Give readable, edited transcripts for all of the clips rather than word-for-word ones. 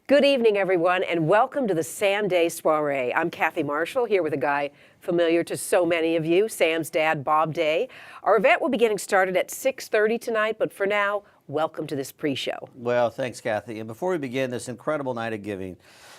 Good evening, everyone, and welcome to the Sam Day Soiree. I'm Kathy Marshall, here with a guy familiar to so many of you, Sam's dad, Bob Day. Our event will be getting started at 6:30 tonight, but for now, welcome to this pre-show. Well, thanks, Kathy. And before we begin this incredible night of giving,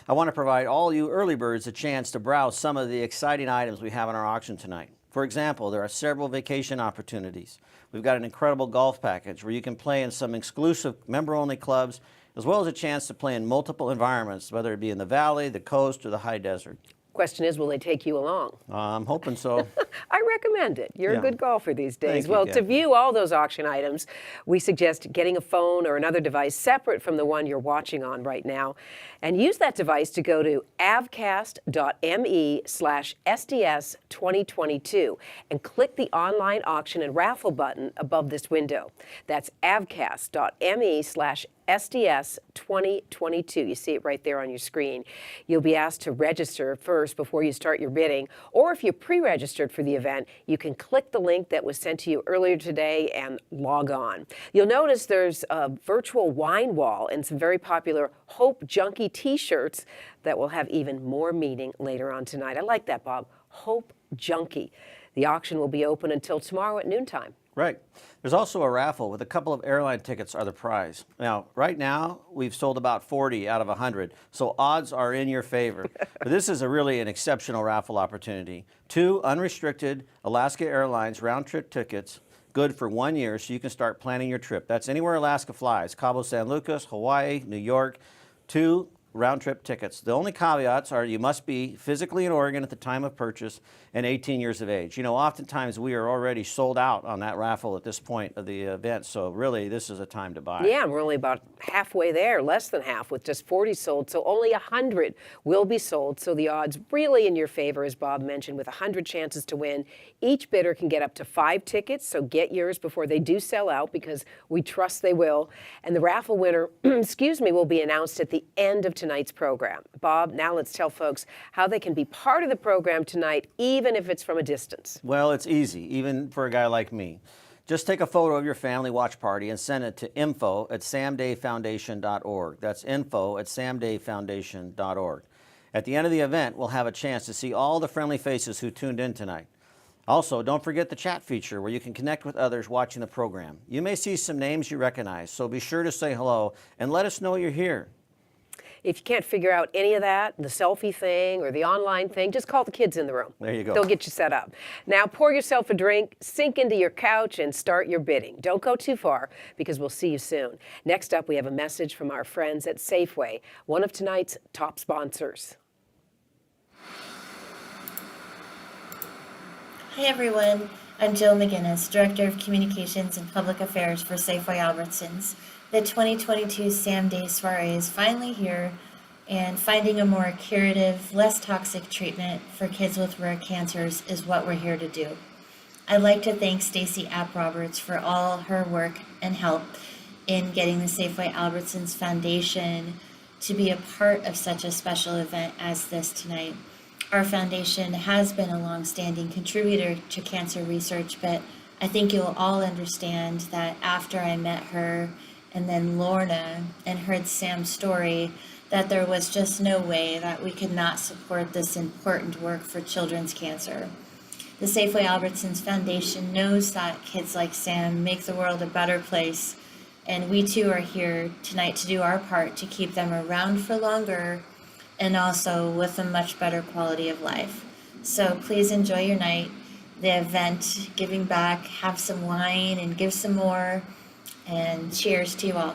I want to provide all you early birds a chance to browse some of the exciting items we have in our auction tonight. For example, there are several vacation opportunities. We've got an incredible golf package where you can play in some exclusive member-only clubs, as well as a chance to play in multiple environments, whether it be in the valley, the coast, or the high desert. Question is, will they take you along? I'm hoping so. I recommend it. You're a good golfer these days. Thank you, Well, Kathy. to view all those auction items, we suggest getting a phone or another device separate from the one you're watching on right now, and use that device to go to avcast.me/SDS2022 and click the online auction and raffle button above this window. That's avcast.me/SDS2022. You see it right there on your screen. You'll be asked to register first before you start your bidding, or if you're pre-registered for the event, you can click the link that was sent to you earlier today and log on. You'll notice there's a virtual wine wall and some very popular Hope Junkie t-shirts that will have even more meaning later on tonight. I like that, Bob. Hope Junkie. The auction will be open until tomorrow at noontime. Right. There's also a raffle with a couple of airline tickets are the prize. Now, right now, we've sold about 40 out of 100, so odds are in your favor. But this is really an exceptional raffle opportunity. 2 unrestricted Alaska Airlines round-trip tickets, good for 1 year, so you can start planning your trip. That's anywhere Alaska flies, Cabo San Lucas, Hawaii, New York. 2 round-trip tickets. The only caveats are you must be physically in Oregon at the time of purchase and 18 years of age. You know, oftentimes we are already sold out on that raffle at this point of the event, so really this is a time to buy. Yeah, we're only about halfway there, less than half, with just 40 sold, so only 100 will be sold, so the odds really in your favor, as Bob mentioned, with 100 chances to win. Each bidder can get up to 5 tickets, so get yours before they do sell out, because we trust they will. And the raffle winner, excuse me, will be announced at the end of tonight's program. Bob, now let's tell folks how they can be part of the program tonight, even if it's from a distance. Well, it's easy, even for a guy like me. Just take a photo of your family watch party and send it to info@samdayfoundation.org. That's info@samdayfoundation.org. At the end of the event, we'll have a chance to see all the friendly faces who tuned in tonight. Also, don't forget the chat feature where you can connect with others watching the program. You may see some names you recognize, so be sure to say hello and let us know you're here. If you can't figure out any of that, the selfie thing or the online thing, just call the kids in the room. There you go. They'll get you set up. Now pour yourself a drink, sink into your couch, and start your bidding. Don't go too far, because we'll see you soon. Next up, we have a message from our friends at Safeway, one of tonight's top sponsors. Hi everyone, I'm Jill McGinnis, Director of Communications and Public Affairs for Safeway Albertsons. The 2022 Sam Day Soiree is finally here, and finding a more curative, less toxic treatment for kids with rare cancers is what we're here to do. I'd like to thank Stacey App Roberts for all her work and help in getting the Safeway Albertsons Foundation to be a part of such a special event as this tonight. Our foundation has been a long-standing contributor to cancer research, but I think you'll all understand that after I met her and then Lorna and heard Sam's story, that there was just no way that we could not support this important work for children's cancer. The Safeway Albertsons Foundation knows that kids like Sam make the world a better place, and we too are here tonight to do our part to keep them around for longer and also with a much better quality of life. So please enjoy your night, the event, giving back, have some wine and give some more, and cheers to you all.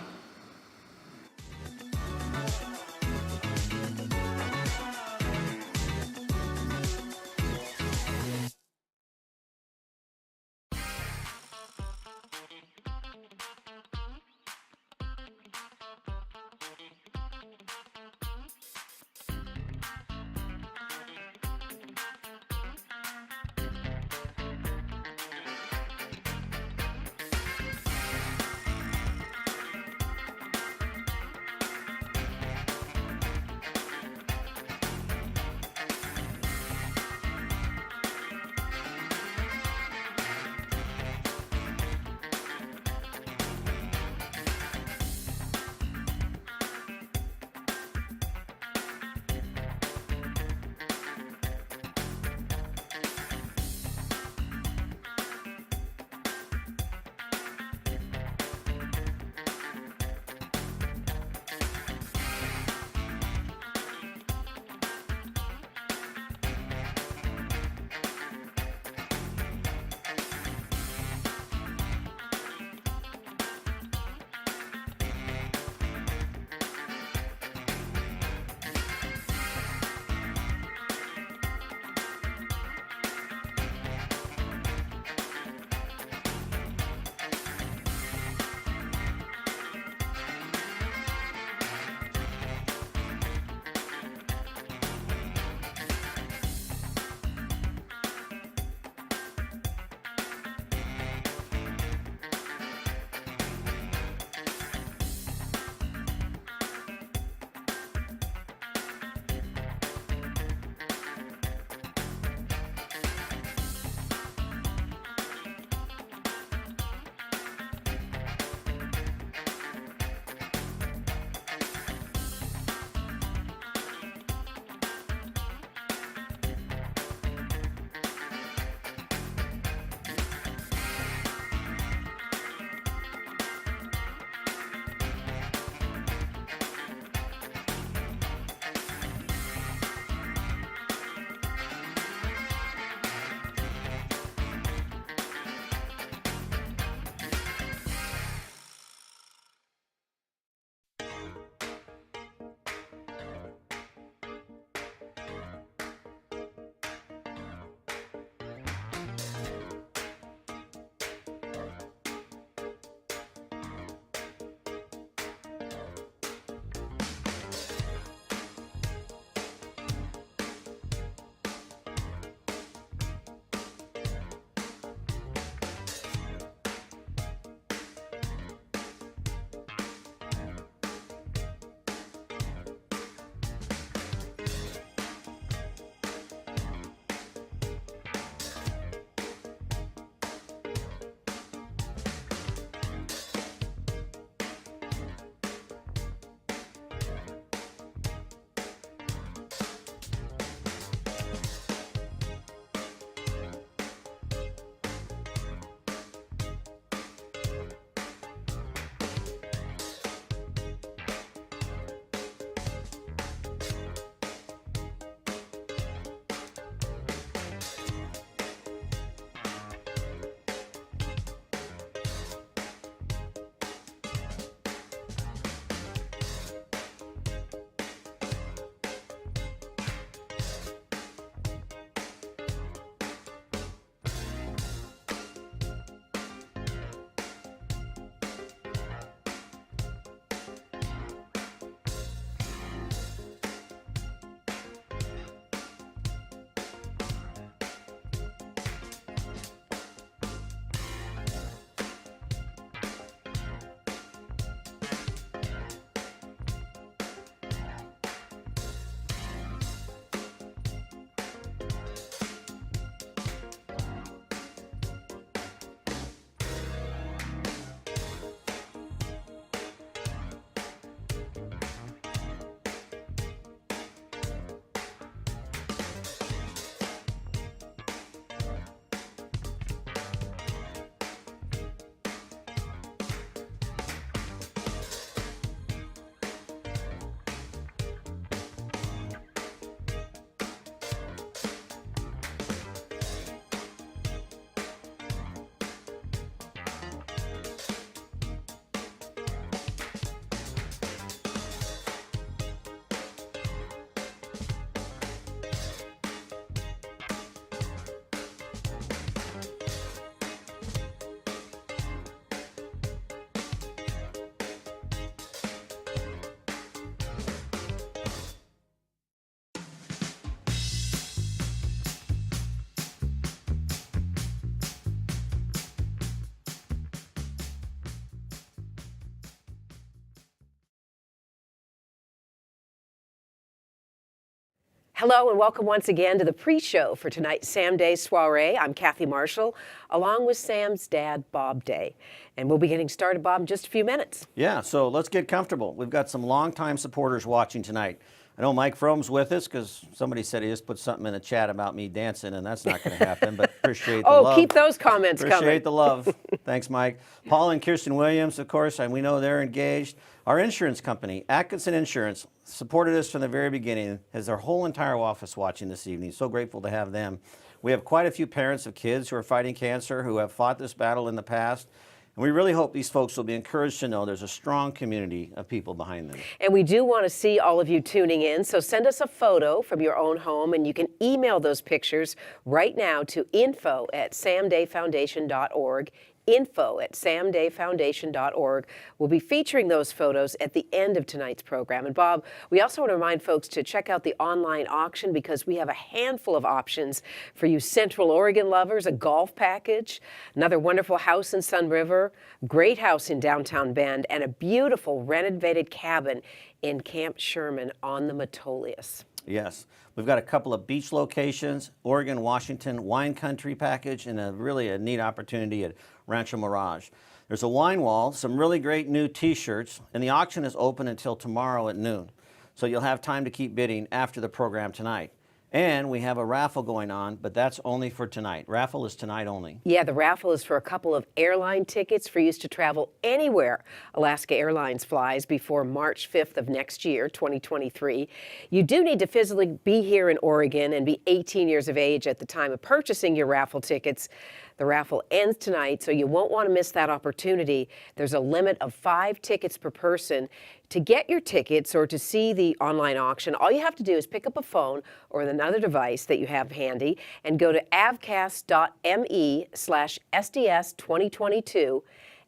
Hello and welcome once again to the pre-show for tonight's Sam Day Soiree. I'm Kathy Marshall, along with Sam's dad, Bob Day. And we'll be getting started, Bob, in just a few minutes. Yeah, so let's get comfortable. We've got some longtime supporters watching tonight. I know Mike Fromm's with us because somebody said he just put something in the chat about me dancing, and that's not going to happen, but appreciate the love. Keep those comments coming. Appreciate the love. Thanks, Mike. Paul and Kirsten Williams, of course, and we know they're engaged. Our insurance company, Atkinson Insurance, supported us from the very beginning, has their whole entire office watching this evening. So grateful to have them. We have quite a few parents of kids who are fighting cancer, who have fought this battle in the past. And we really hope these folks will be encouraged to know there's a strong community of people behind them. And we do want to see all of you tuning in, so send us a photo from your own home, and you can email those pictures right now to info@samdayfoundation.org. info@samdayfoundation.org. We'll be featuring those photos at the end of tonight's program. And Bob, we also want to remind folks to check out the online auction because we have a handful of options for you Central Oregon lovers, a golf package, another wonderful house in Sun River, great house in downtown Bend, and a beautiful renovated cabin in Camp Sherman on the Metolius. Yes. We've got a couple of beach locations, Oregon, Washington, wine country package, and really a neat opportunity at Rancho Mirage. There's a wine wall, some really great new t-shirts, and the auction is open until tomorrow at noon. So you'll have time to keep bidding after the program tonight. And we have a raffle going on, but that's only for tonight. Raffle is tonight only. Yeah, the raffle is for a couple of airline tickets for use to travel anywhere Alaska Airlines flies before March 5th of next year, 2023. You do need to physically be here in Oregon and be 18 years of age at the time of purchasing your raffle tickets. The raffle ends tonight, so you won't want to miss that opportunity. There's a limit of 5 tickets per person. To get your tickets or to see the online auction, all you have to do is pick up a phone or another device that you have handy and go to avcast.me/SDS2022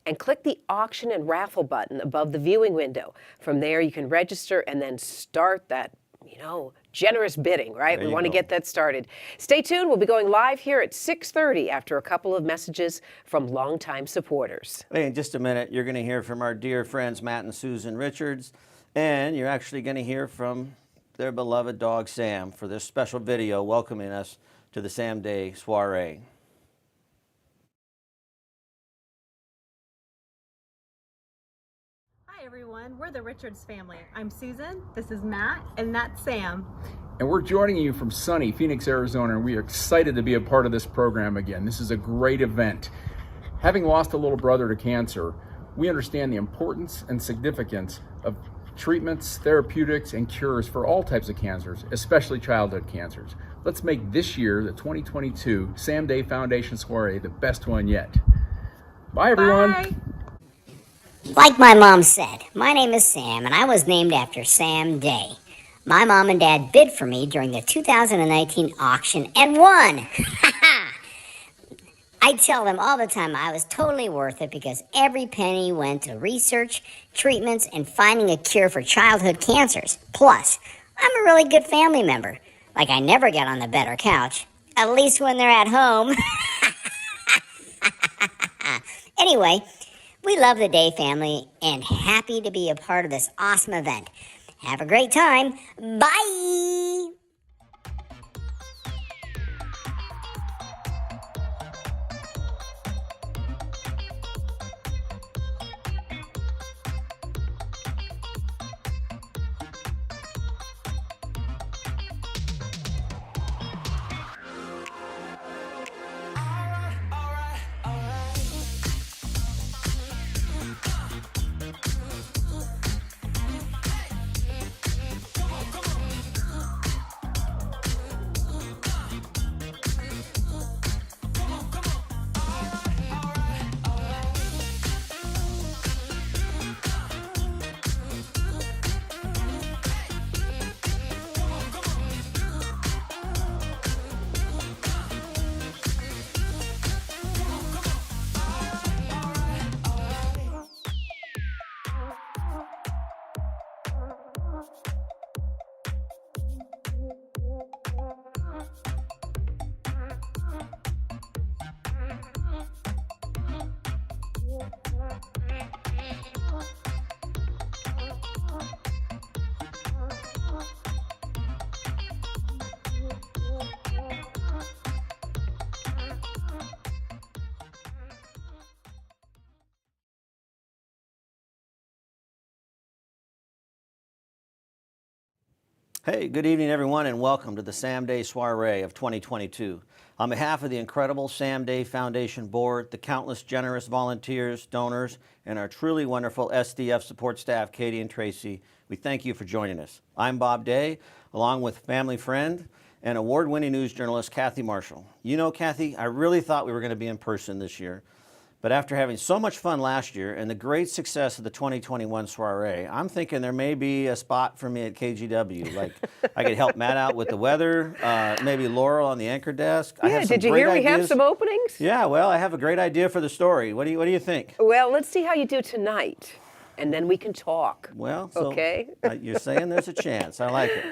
and click the auction and raffle button above the viewing window. From there, you can register and then start that, generous bidding, right? We want to get that started. Stay tuned. We'll be going live here at 6:30 after a couple of messages from longtime supporters. Hey, in just a minute, you're going to hear from our dear friends Matt and Susan Richards, and you're actually going to hear from their beloved dog Sam for this special video welcoming us to the Sam Day Soiree. Hi everyone, we're the Richards family. I'm Susan, this is Matt, and that's Sam. And we're joining you from sunny Phoenix, Arizona, and we are excited to be a part of this program again. This is a great event. Having lost a little brother to cancer, we understand the importance and significance of treatments, therapeutics, and cures for all types of cancers, especially childhood cancers. Let's make this year, the 2022 Sam Day Foundation Soiree, the best one yet. Bye everyone. Bye. Like my mom said, my name is Sam, and I was named after Sam Day. My mom and dad bid for me during the 2019 auction and won. I tell them all the time I was totally worth it because every penny went to research, treatments, and finding a cure for childhood cancers. Plus, I'm a really good family member. Like I never get on the bed or couch, at least when they're at home. Anyway, we love the Day family and happy to be a part of this awesome event. Have a great time. Bye! Hey, good evening, everyone, and welcome to the Sam Day Soiree of 2022. On behalf of the incredible Sam Day Foundation Board, the countless generous volunteers, donors, and our truly wonderful SDF support staff, Katie and Tracy, we thank you for joining us. I'm Bob Day, along with family friend and award-winning news journalist Kathy Marshall. You know, Kathy, I really thought we were going to be in person this year. But after having so much fun last year and the great success of the 2021 Soiree, I'm thinking there may be a spot for me at KGW. Like I could help Matt out with the weather, maybe Laurel on the anchor desk. I have some did you great hear we ideas. have some openings? Yeah, well, I have a great idea for the story. What do you think? Well, let's see how you do tonight, and then we can talk. Well, so okay. You're saying there's a chance. I like it.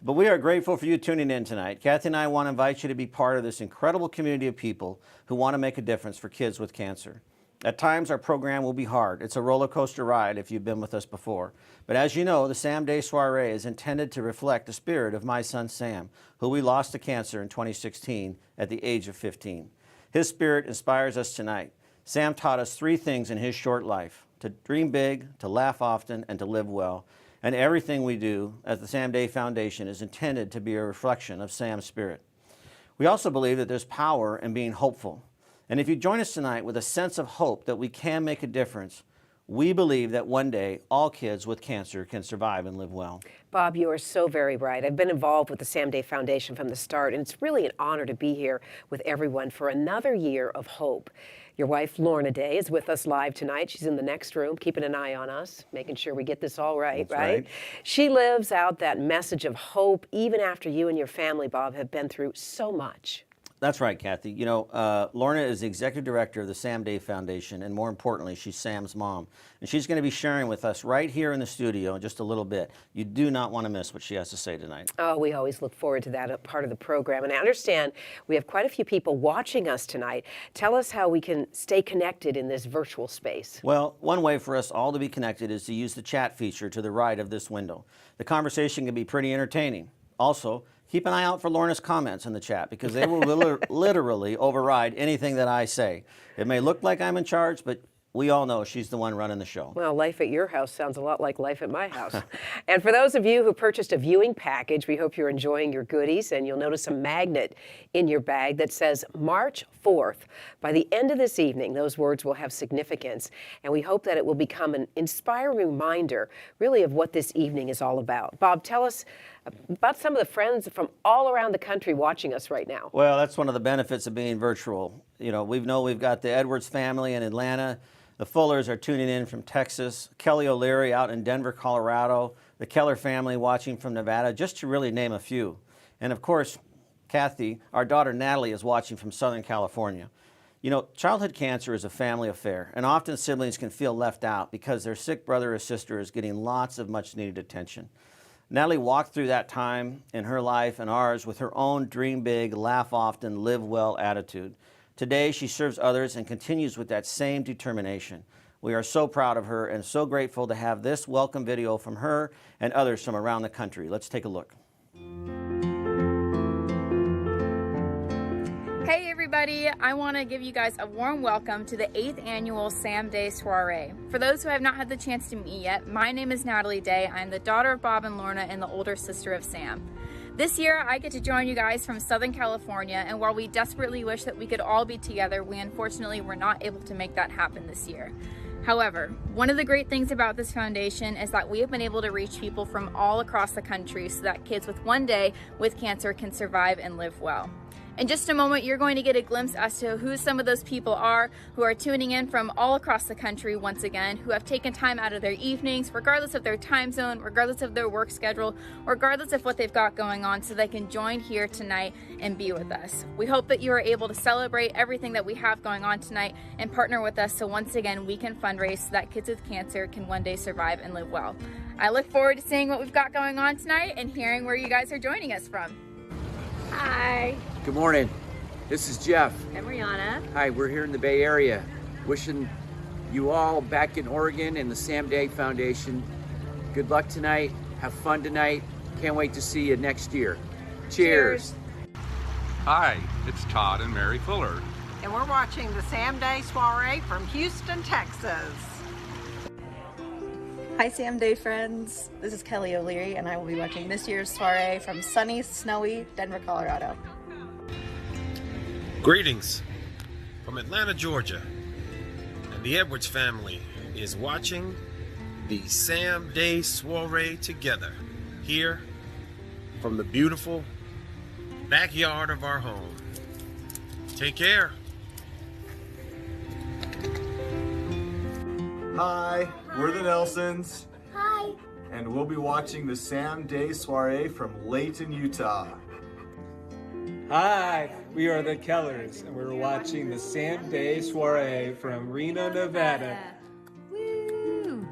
But we are grateful for you tuning in tonight. Kathy and I want to invite you to be part of this incredible community of people who want to make a difference for kids with cancer. At times, our program will be hard. It's a roller coaster ride if you've been with us before. But as you know, the Sam Day Soiree is intended to reflect the spirit of my son Sam, who we lost to cancer in 2016 at the age of 15. His spirit inspires us tonight. Sam taught us 3 things in his short life: to dream big, to laugh often, and to live well. And everything we do at the Sam Day Foundation is intended to be a reflection of Sam's spirit. We also believe that there's power in being hopeful. And if you join us tonight with a sense of hope that we can make a difference, we believe that one day all kids with cancer can survive and live well. Bob, you are so very right. I've been involved with the Sam Day Foundation from the start, and it's really an honor to be here with everyone for another year of hope. Your wife, Lorna Day, is with us live tonight. She's in the next room, keeping an eye on us, making sure we get this all right, That's right? She lives out that message of hope even after you and your family, Bob, have been through so much. That's right, Kathy. You know, Lorna is the executive director of the Sam Day Foundation, and more importantly, she's Sam's mom. And she's going to be sharing with us right here in the studio in just a little bit. You do not want to miss what she has to say tonight. Oh, we always look forward to that part of the program. And I understand we have quite a few people watching us tonight. Tell us how we can stay connected in this virtual space. Well, one way for us all to be connected is to use the chat feature to the right of this window. The conversation can be pretty entertaining. Also, keep an eye out for Lorna's comments in the chat because they will literally override anything that I say. It may look like I'm in charge, but we all know she's the one running the show. Well, life at your house sounds a lot like life at my house. And for those of you who purchased a viewing package, we hope you're enjoying your goodies, and you'll notice a magnet in your bag that says March 4th. By the end of this evening, those words will have significance, and we hope that it will become an inspiring reminder, really, of what this evening is all about. Bob, tell us about some of the friends from all around the country watching us right now. Well, that's one of the benefits of being virtual. You know, we've got the Edwards family in Atlanta. The Fullers are tuning in from Texas. Kelly O'Leary out in Denver, Colorado. The Keller family watching from Nevada, just to really name a few. And of course, Kathy, our daughter Natalie, is watching from Southern California. You know, childhood cancer is a family affair, and often siblings can feel left out because their sick brother or sister is getting lots of much-needed attention. Natalie walked through that time in her life and ours with her own dream big, laugh often, live well attitude. Today, she serves others and continues with that same determination. We are so proud of her and so grateful to have this welcome video from her and others from around the country. Let's take a look. Hey everybody, I want to give you guys a warm welcome to the 8th annual Sam Day Soiree. For those who have not had the chance to meet yet, my name is Natalie Day. I'm the daughter of Bob and Lorna and the older sister of Sam. This year, I get to join you guys from Southern California, and while we desperately wish that we could all be together, we unfortunately were not able to make that happen this year. However, one of the great things about this foundation is that we have been able to reach people from all across the country so that kids with one day with cancer can survive and live well. In just a moment, you're going to get a glimpse as to who some of those people are who are tuning in from all across the country once again, who have taken time out of their evenings, regardless of their time zone, regardless of their work schedule, regardless of what they've got going on, so they can join here tonight and be with us. We hope that you are able to celebrate everything that we have going on tonight and partner with us so once again we can fundraise so that kids with cancer can one day survive and live well. I look forward to seeing what we've got going on tonight and hearing where you guys are joining us from. Hi. Good morning. This is Jeff. I'm Rihanna. Hi, we're here in the Bay Area. Wishing you all back in Oregon and the Sam Day Foundation good luck tonight. Have fun tonight. Can't wait to see you next year. Cheers. Hi, it's Todd and Mary Fuller. And we're watching the Sam Day Soiree from Houston, Texas. Hi, Sam Day friends. This is Kelly O'Leary, and I will be watching this year's soiree from sunny, snowy Denver, Colorado. Greetings from Atlanta, Georgia. And the Edwards family is watching the Sam Day Soiree together here from the beautiful backyard of our home. Take care. Hi, we're the Nelsons. Hi. And we'll be watching the Sam Day Soiree from Layton, Utah. Hi, we are the Kellers, and we're watching the Sam Day Soiree from Reno, Nevada. Woo!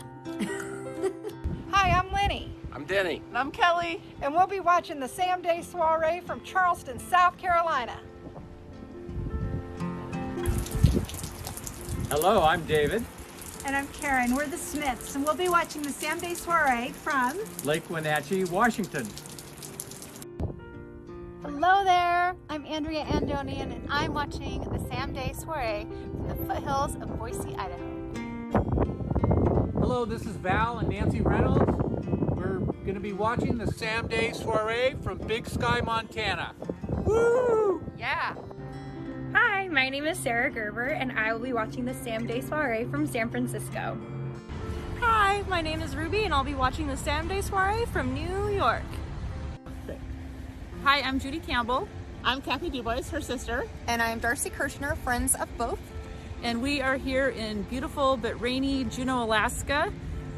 Hi, I'm Lenny. I'm Denny. And I'm Kelly. And we'll be watching the Sam Day Soiree from Charleston, South Carolina. Hello, I'm David. And I'm Karen. We're the Smiths, and we'll be watching the Sam Day Soiree from Lake Wenatchee, Washington. Hello there. I'm Andrea Andonian, and I'm watching the Sam Day Soiree from the foothills of Boise, Idaho. Hello, this is Val and Nancy Reynolds. We're going to be watching the Sam Day Soiree from Big Sky, Montana. Woo! Yeah. Hi, my name is Sarah Gerber, and I will be watching the Sam Day Soiree from San Francisco. Hi, my name is Ruby, and I'll be watching the Sam Day Soiree from New York. Hi, I'm Judy Campbell. I'm Kathy Dubois, her sister. And I'm Darcy Kirchner, friends of both. And we are here in beautiful but rainy Juneau, Alaska,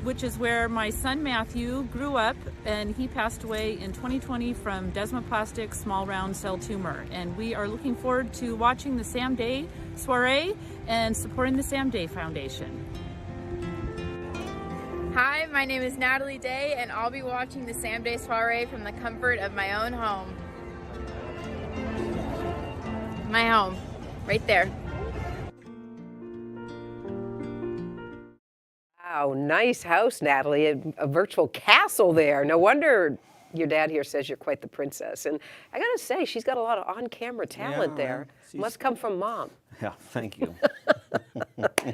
which is where my son Matthew grew up, and he passed away in 2020 from desmoplastic small round cell tumor. And we are looking forward to watching the Sam Day Soiree and supporting the Sam Day Foundation. Hi, my name is Natalie Day, and I'll be watching the Sam Day Soiree from the comfort of my own home. My home, right there. Wow, nice house, Natalie. A virtual castle there. No wonder your dad here says you're quite the princess. And I gotta say, she's got a lot of on-camera talent there. Must come from mom. Yeah, thank you.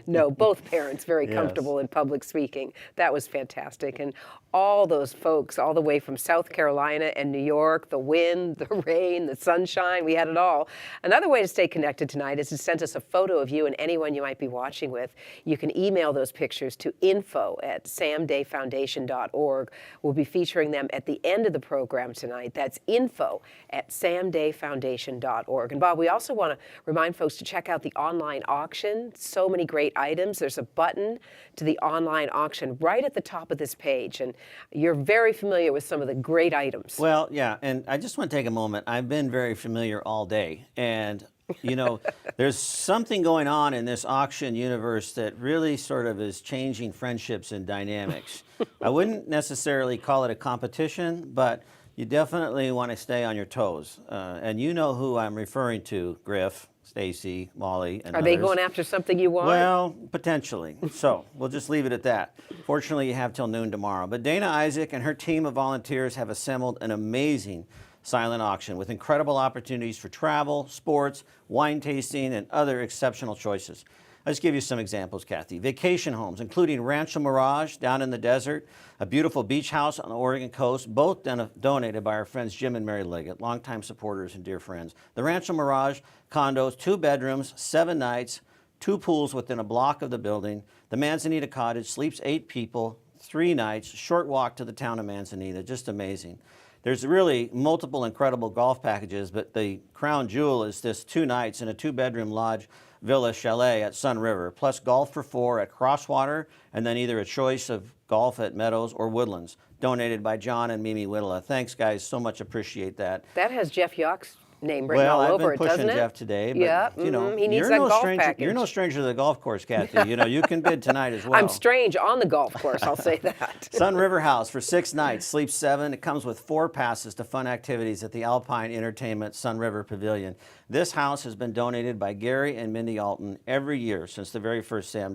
No, both parents very Yes. comfortable in public speaking. That was fantastic. And all those folks, all the way from South Carolina and New York, the wind, the rain, the sunshine, we had it all. Another way to stay connected tonight is to send us a photo of you and anyone you might be watching with. You can email those pictures to info@samdayfoundation.org. We'll be featuring them at the end of the program tonight. That's info@samdayfoundation.org. And Bob, we also want to remind folks to check out the online auction. So many great items. There's a button to the online auction right at the top of this page, and you're very familiar with some of the great items. Well, yeah, and I just want to take a moment. I've been very familiar all day, and you know, there's something going on in this auction universe that really sort of is changing friendships and dynamics. I wouldn't necessarily call it a competition, but you definitely want to stay on your toes. And you know who I'm referring to, Griff, Stacy, Molly, and Are others. they going after something you want? Well, potentially. So we'll just leave it at that. Fortunately, you have till noon tomorrow. But Dana Isaac and her team of volunteers have assembled an amazing silent auction with incredible opportunities for travel, sports, wine tasting, and other exceptional choices. I'll just give you some examples, Kathy. Vacation homes, including Rancho Mirage down in the desert, a beautiful beach house on the Oregon coast, both donated by our friends Jim and Mary Liggett, longtime supporters and dear friends. The Rancho Mirage condos, 2 bedrooms, 7 nights, 2 pools within a block of the building. The Manzanita Cottage sleeps 8 people, 3 nights, short walk to the town of Manzanita, just amazing. There's really multiple incredible golf packages, but the crown jewel is this 2 nights in a 2-bedroom lodge villa chalet at Sun River, plus golf for 4 at Crosswater, and then either a choice of golf at Meadows or Woodlands, donated by John and Mimi Whittla. Thanks, guys. So much appreciate that. That has Jeff Yock's name written all over it, doesn't it? Well, I've been pushing Jeff today, but yeah, you know, he needs you're that no golf stranger. package. You're no stranger to the golf course, Kathy. You know, you can bid tonight as well. I'm strange on the golf course, I'll say that. Sun River House for 6 nights, sleep 7. It comes with 4 passes to fun activities at the Alpine Entertainment Sun River Pavilion. This house has been donated by Gary and Mindy Alton every year since the very first Sam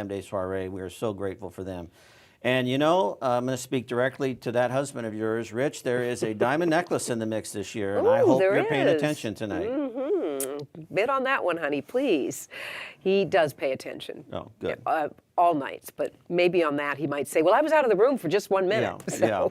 Day Soiree. We are so grateful for them. And you know, I'm going to speak directly to that husband of yours, Rich. There is a diamond necklace in the mix this year, and I hope you're paying attention tonight. Bid on that one, honey, please. He does pay attention. Oh, good. All nights, but maybe on that he might say, well, I was out of the room for just 1 minute. Yeah,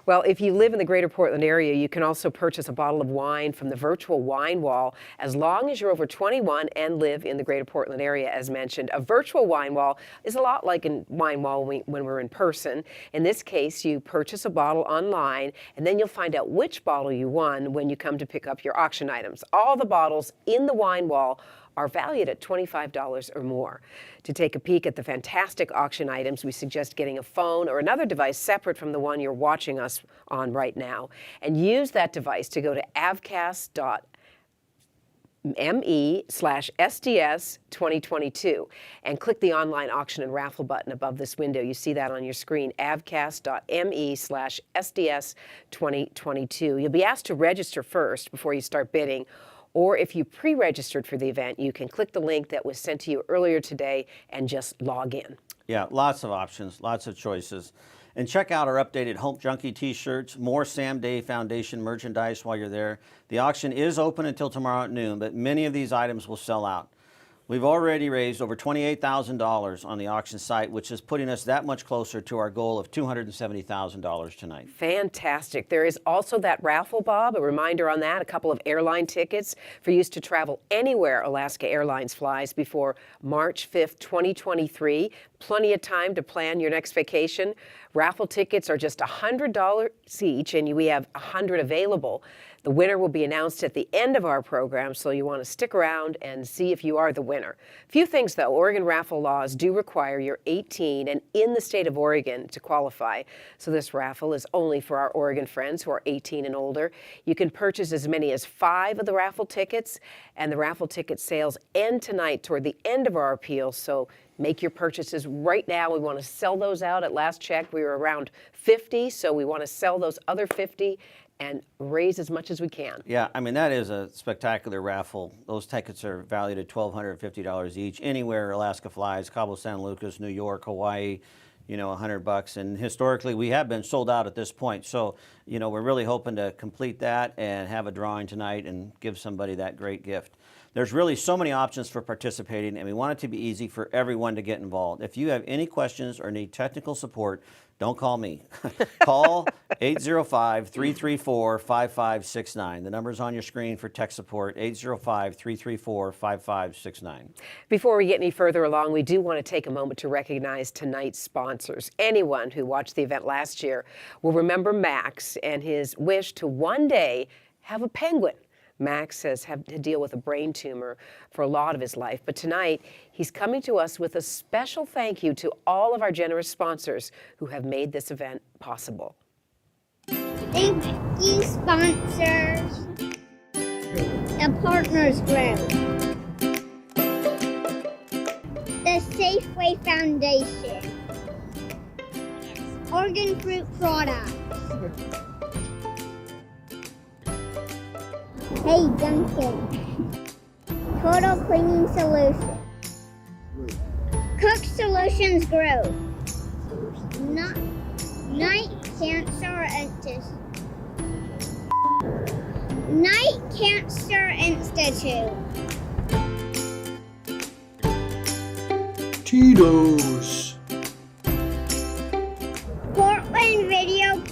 Well, if you live in the greater Portland area, you can also purchase a bottle of wine from the virtual wine wall as long as you're over 21 and live in the greater Portland area, as mentioned. A virtual wine wall is a lot like a wine wall when we're in person. In this case, you purchase a bottle online, and then you'll find out which bottle you won when you come to pick up your auction items. All the bottles in the wine wall are valued at $25 or more. To take a peek at the fantastic auction items, we suggest getting a phone or another device separate from the one you're watching us on right now, and use that device to go to avcast.me/SDS2022 and click the online auction and raffle button above this window. You see that on your screen, avcast.me/SDS2022. You'll be asked to register first before you start bidding. Or if you pre-registered for the event, you can click the link that was sent to you earlier today and just log in. Yeah, lots of options, lots of choices. And check out our updated Hope Junkie t-shirts, more Sam Day Foundation merchandise while you're there. The auction is open until tomorrow at noon, but many of these items will sell out. We've already raised over $28,000 on the auction site, which is putting us that much closer to our goal of $270,000 tonight. Fantastic. There is also that raffle, Bob, a reminder on that, a couple of airline tickets for use to travel anywhere Alaska Airlines flies before March 5th, 2023. Plenty of time to plan your next vacation. Raffle tickets are just $100 each, and we have 100 available. The winner will be announced at the end of our program, so you want to stick around and see if you are the winner. Few things, though. Oregon raffle laws do require you're 18 and in the state of Oregon to qualify. So this raffle is only for our Oregon friends who are 18 and older. You can purchase as many as 5 of the raffle tickets, and the raffle ticket sales end tonight toward the end of our appeal, so make your purchases right now. We want to sell those out. At last check, we were around 50, so we want to sell those other 50 and raise as much as we can. Yeah, I mean, that is a spectacular raffle. Those tickets are valued at $1,250 each. Anywhere Alaska flies, Cabo San Lucas, New York, Hawaii, you know, $100. And historically, we have been sold out at this point. So, you know, we're really hoping to complete that and have a drawing tonight and give somebody that great gift. There's really so many options for participating, and we want it to be easy for everyone to get involved. If you have any questions or need technical support, don't call me. Call 805-334-5569. The number's on your screen for tech support, 805-334-5569. Before we get any further along, we do want to take a moment to recognize tonight's sponsors. Anyone who watched the event last year will remember Max and his wish to one day have a penguin. Max has had to deal with a brain tumor for a lot of his life, but tonight he's coming to us with a special thank you to all of our generous sponsors who have made this event possible. Thank you, sponsors. The Partners Group, the Safeway Foundation, Oregon Fruit Products, Hey Duncan, Total Cleaning Solutions, Cook Solutions Group, Night Cancer Institute, Tito's, Portland Video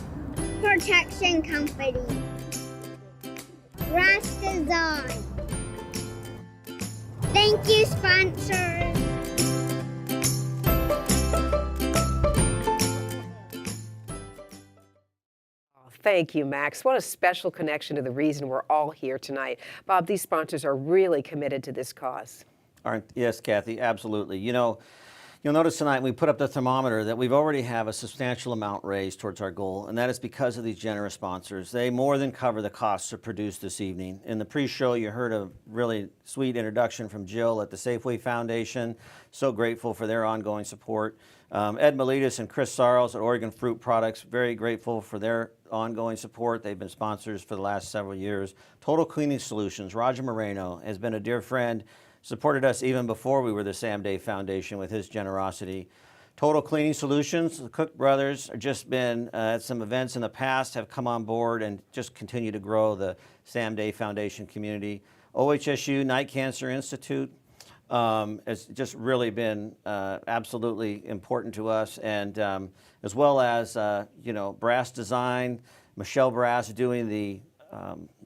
Protection Company, Rash Design. Thank you, sponsors. Thank you, Max. What a special connection to the reason we're all here tonight. Bob, these sponsors are really committed to this cause. Yes, Kathy, absolutely. You know, you'll notice tonight we put up the thermometer that we've already have a substantial amount raised towards our goal, and that is because of these generous sponsors. They more than cover the costs to produce this evening. In the pre-show, you heard a really sweet introduction from Jill at the Safeway Foundation. So grateful for their ongoing support. Ed Miletus and Chris Sarles at Oregon Fruit Products, very grateful for their ongoing support. They've been sponsors for the last several years. Total Cleaning Solutions, Roger Moreno has been a dear friend, supported us even before we were the Sam Day Foundation with his generosity. Total Cleaning Solutions, the Cook brothers have just been at some events in the past, have come on board and just continue to grow the Sam Day Foundation community. OHSU Night Cancer Institute has just really been absolutely important to us, and as well as Brass Design, Michelle Brass doing the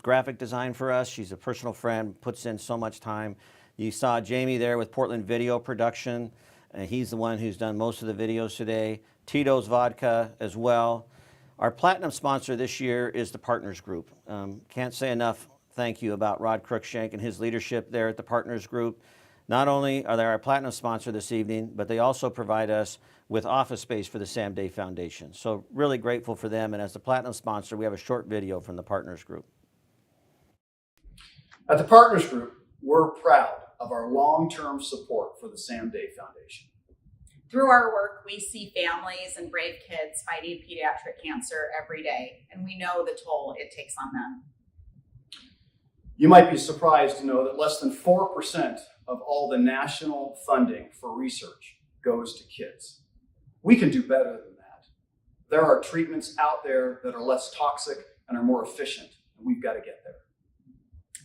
graphic design for us. She's a personal friend, puts in so much time. You saw Jamie there with Portland Video Production, and he's the one who's done most of the videos today. Tito's Vodka as well. Our platinum sponsor this year is the Partners Group. Can't say enough thank you about Rod Cruikshank and his leadership there at the Partners Group. Not only are they our platinum sponsor this evening, but they also provide us with office space for the Sam Day Foundation. So really grateful for them, and as the platinum sponsor, we have a short video from the Partners Group. At the Partners Group, we're proud of our long-term support for the Sam Day Foundation. Through our work, we see families and brave kids fighting pediatric cancer every day, and we know the toll it takes on them. You might be surprised to know that less than 4% of all the national funding for research goes to kids. We can do better than that. There are treatments out there that are less toxic and are more efficient, and we've got to get there.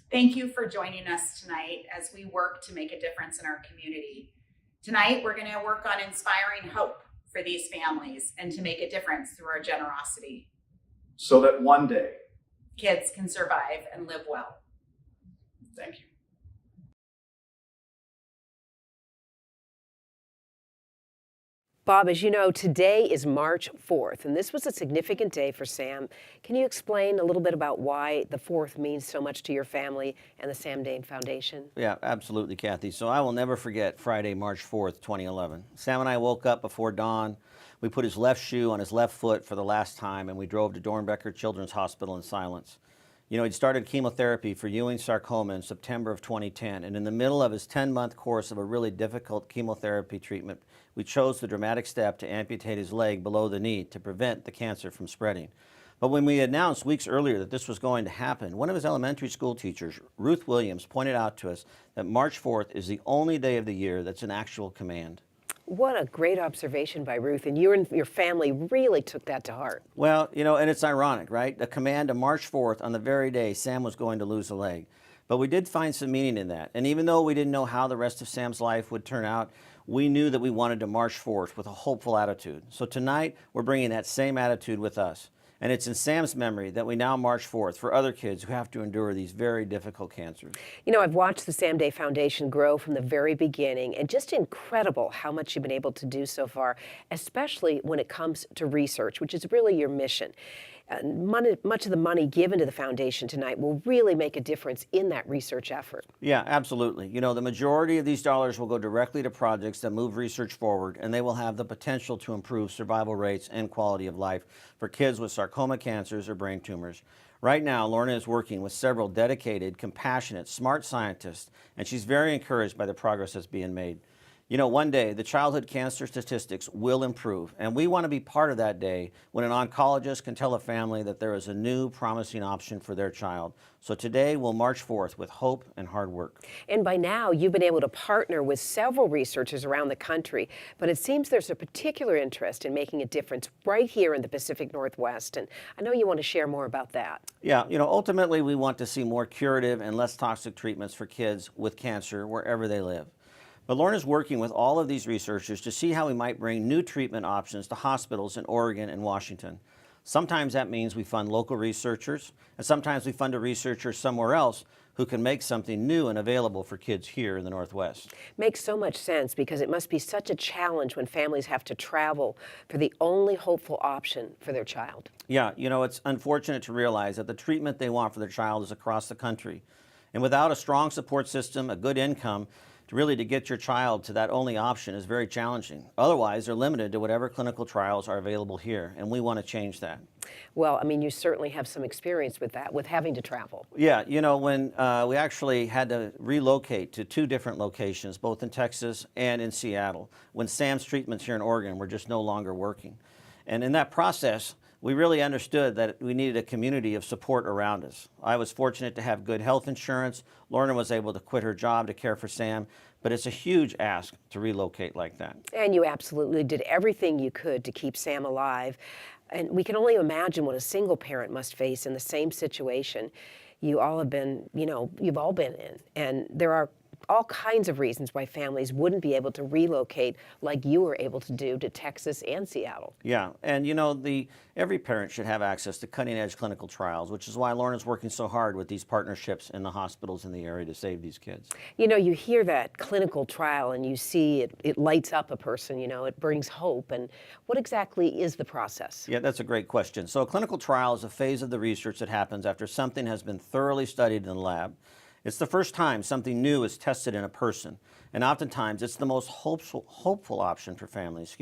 Thank you for joining us tonight as we work to make a difference in our community. Tonight, we're going to work on inspiring hope for these families and to make a difference through our generosity. So that one day, kids can survive and live well. Thank you. Bob, as you know, today is March 4th, and this was a significant day for Sam. Can you explain a little bit about why the 4th means so much to your family and the Sam Day Foundation? Yeah, absolutely, Kathy. So I will never forget Friday, March 4th, 2011. Sam and I woke up before dawn. We put his left shoe on his left foot for the last time, and we drove to Dornbecker Children's Hospital in silence. You know, he'd started chemotherapy for Ewing sarcoma in September of 2010, and in the middle of his 10-month course of a really difficult chemotherapy treatment, we chose the dramatic step to amputate his leg below the knee to prevent the cancer from spreading. But when we announced weeks earlier that this was going to happen, one of his elementary school teachers, Ruth Williams, pointed out to us that March 4th is the only day of the year that's an actual command. What a great observation by Ruth, and you and your family really took that to heart. Well, you know, and it's ironic, right? A command to March 4th on the very day Sam was going to lose a leg. But we did find some meaning in that. And even though we didn't know how the rest of Sam's life would turn out, we knew that we wanted to March 4th with a hopeful attitude. So tonight, we're bringing that same attitude with us. And it's in Sam's memory that we now March 4th for other kids who have to endure these very difficult cancers. You know, I've watched the Sam Day Foundation grow from the very beginning, and just incredible how much you've been able to do so far, especially when it comes to research, which is really your mission. Much of the money given to the foundation tonight will really make a difference in that research effort. Yeah, absolutely. You know, the majority of these dollars will go directly to projects that move research forward, and they will have the potential to improve survival rates and quality of life for kids with sarcoma cancers or brain tumors. Right now, Lorna is working with several dedicated, compassionate, smart scientists, and she's very encouraged by the progress that's being made. You know, one day the childhood cancer statistics will improve, and we want to be part of that day when an oncologist can tell a family that there is a new promising option for their child. So today we'll March 4th with hope and hard work. And by now you've been able to partner with several researchers around the country, but it seems there's a particular interest in making a difference right here in the Pacific Northwest, and I know you want to share more about that. Yeah, you know, ultimately we want to see more curative and less toxic treatments for kids with cancer wherever they live. But Lorna's working with all of these researchers to see how we might bring new treatment options to hospitals in Oregon and Washington. Sometimes that means we fund local researchers, and sometimes we fund a researcher somewhere else who can make something new and available for kids here in the Northwest. Makes so much sense because it must be such a challenge when families have to travel for the only hopeful option for their child. Yeah, you know, it's unfortunate to realize that the treatment they want for their child is across the country. And without a strong support system, a good income, to get your child to that only option is very challenging. Otherwise, they're limited to whatever clinical trials are available here, and we want to change that. Well, I mean, you certainly have some experience with that, with having to travel. Yeah, you know, when we actually had to relocate to 2 different locations, both in Texas and in Seattle, when Sam's treatments here in Oregon were just no longer working. And in that process, we really understood that we needed a community of support around us. I was fortunate to have good health insurance. Lorna was able to quit her job to care for Sam, but it's a huge ask to relocate like that. And you absolutely did everything you could to keep Sam alive. And we can only imagine what a single parent must face in the same situation. you all have been, you've all been in. And there are all kinds of reasons why families wouldn't be able to relocate like you were able to do to Texas and Seattle. Yeah, and every parent should have access to cutting-edge clinical trials, which is why Lorna's working so hard with these partnerships in the hospitals in the area to save these kids. You hear that clinical trial and you see it lights up a person, it brings hope. And what exactly is the process? Yeah, that's a great question. So a clinical trial is a phase of the research that happens after something has been thoroughly studied in the lab. It's the first time something new is tested in a person, and oftentimes it's the most hopeful option for families,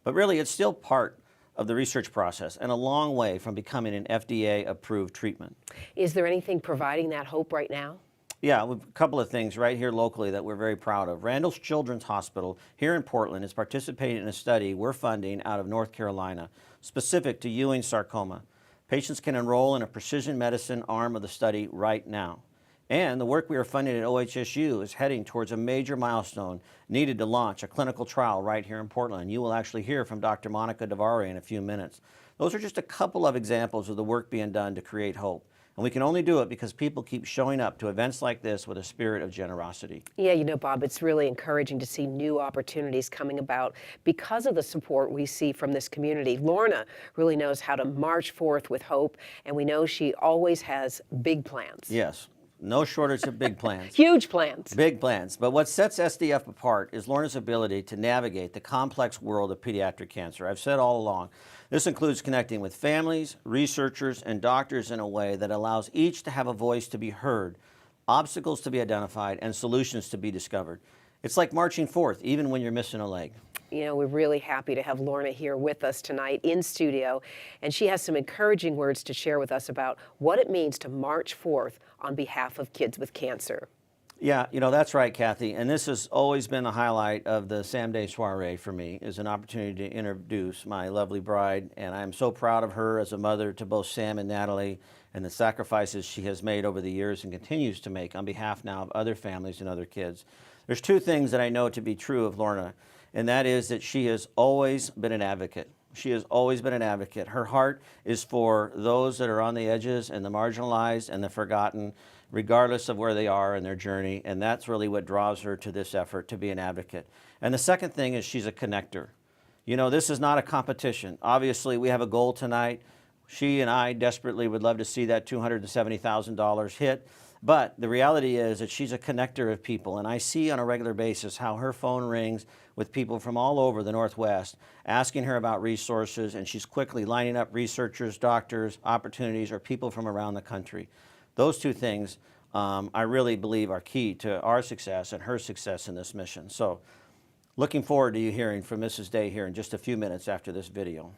But really, it's still part of the research process and a long way from becoming an FDA-approved treatment. Is there anything providing that hope right now? Yeah, a couple of things right here locally that we're very proud of. Randall's Children's Hospital here in Portland is participating in a study we're funding out of North Carolina, specific to Ewing sarcoma. Patients can enroll in a precision medicine arm of the study right now. And the work we are funding at OHSU is heading towards a major milestone needed to launch a clinical trial right here in Portland. You will actually hear from Dr. Monica DeVare in a few minutes. Those are just a couple of examples of the work being done to create hope. And we can only do it because people keep showing up to events like this with a spirit of generosity. Yeah, Bob, it's really encouraging to see new opportunities coming about because of the support we see from this community. Lorna really knows how to march forth with hope, and we know she always has big plans. Yes. No shortage of big plans. Huge plans. Big plans. But what sets SDF apart is Lorna's ability to navigate the complex world of pediatric cancer. I've said all along, this includes connecting with families, researchers, and doctors in a way that allows each to have a voice to be heard, obstacles to be identified, and solutions to be discovered. It's like marching forth, even when you're missing a leg. We're really happy to have Lorna here with us tonight in studio, and she has some encouraging words to share with us about what it means to march forth on behalf of kids with cancer. Yeah, that's right, Kathy, and this has always been the highlight of the Sam Day Soiree for me, is an opportunity to introduce my lovely bride, and I'm so proud of her as a mother to both Sam and Natalie, and the sacrifices she has made over the years and continues to make on behalf now of other families and other kids. There's two things that I know to be true of Lorna, and that is that she has always been an advocate. She has always been an advocate. Her heart is for those that are on the edges and the marginalized and the forgotten, regardless of where they are in their journey, and that's really what draws her to this effort to be an advocate. And the second thing is she's a connector. This is not a competition. Obviously, we have a goal tonight. She and I desperately would love to see that $270,000 hit. But the reality is that she's a connector of people, and I see on a regular basis how her phone rings with people from all over the Northwest asking her about resources, and she's quickly lining up researchers, doctors, opportunities, or people from around the country. Those two things I really believe are key to our success and her success in this mission. So looking forward to you hearing from Mrs. Day here in just a few minutes after this video.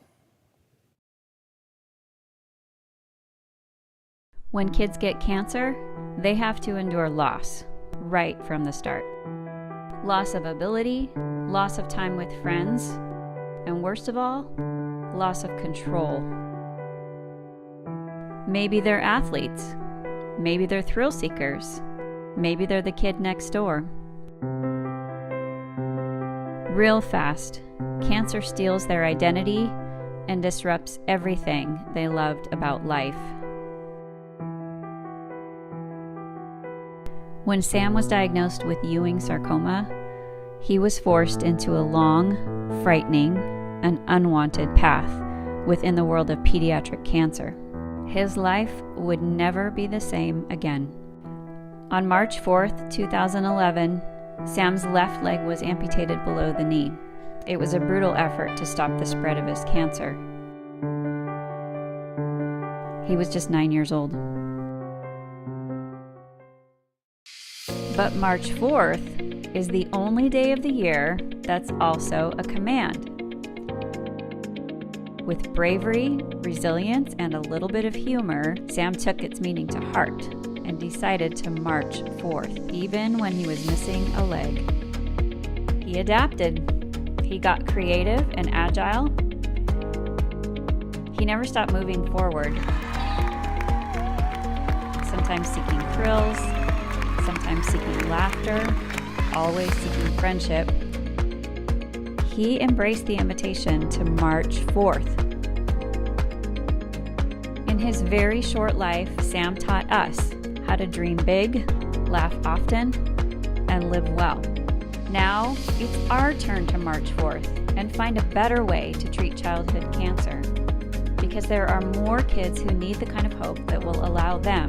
When kids get cancer, they have to endure loss right from the start. Loss of ability, loss of time with friends, and worst of all, loss of control. Maybe they're athletes. Maybe they're thrill seekers. Maybe they're the kid next door. Real fast, cancer steals their identity and disrupts everything they loved about life. When Sam was diagnosed with Ewing sarcoma, he was forced into a long, frightening, and unwanted path within the world of pediatric cancer. His life would never be the same again. On March 4th, 2011, Sam's left leg was amputated below the knee. It was a brutal effort to stop the spread of his cancer. He was just 9 years old. But March 4th is the only day of the year that's also a command. With bravery, resilience, and a little bit of humor, Sam took its meaning to heart and decided to march forth, even when he was missing a leg. He adapted. He got creative and agile. He never stopped moving forward, sometimes seeking thrills, sometimes seeking laughter, always seeking friendship. He embraced the invitation to march forth. In his very short life, Sam taught us how to dream big, laugh often, and live well. Now, it's our turn to march forth and find a better way to treat childhood cancer, because there are more kids who need the kind of hope that will allow them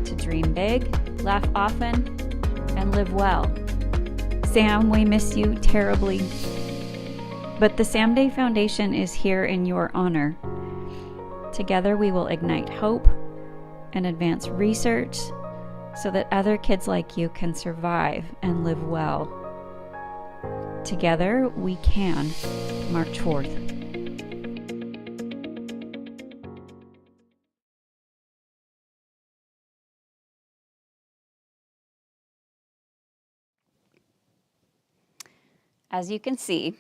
to dream big, laugh often, and live well. Sam, we miss you terribly. But the Sam Day Foundation is here in your honor. Together we will ignite hope and advance research so that other kids like you can survive and live well. Together we can march forth. As you can see,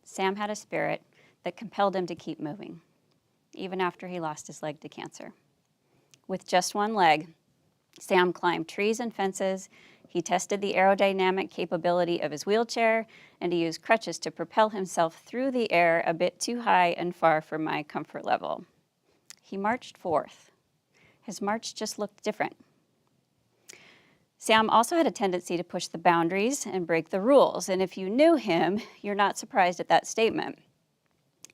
Sam had a spirit that compelled him to keep moving, even after he lost his leg to cancer. With just one leg, Sam climbed trees and fences, he tested the aerodynamic capability of his wheelchair, and he used crutches to propel himself through the air a bit too high and far from my comfort level. He marched forth. His march just looked different. Sam also had a tendency to push the boundaries and break the rules, and if you knew him, you're not surprised at that statement.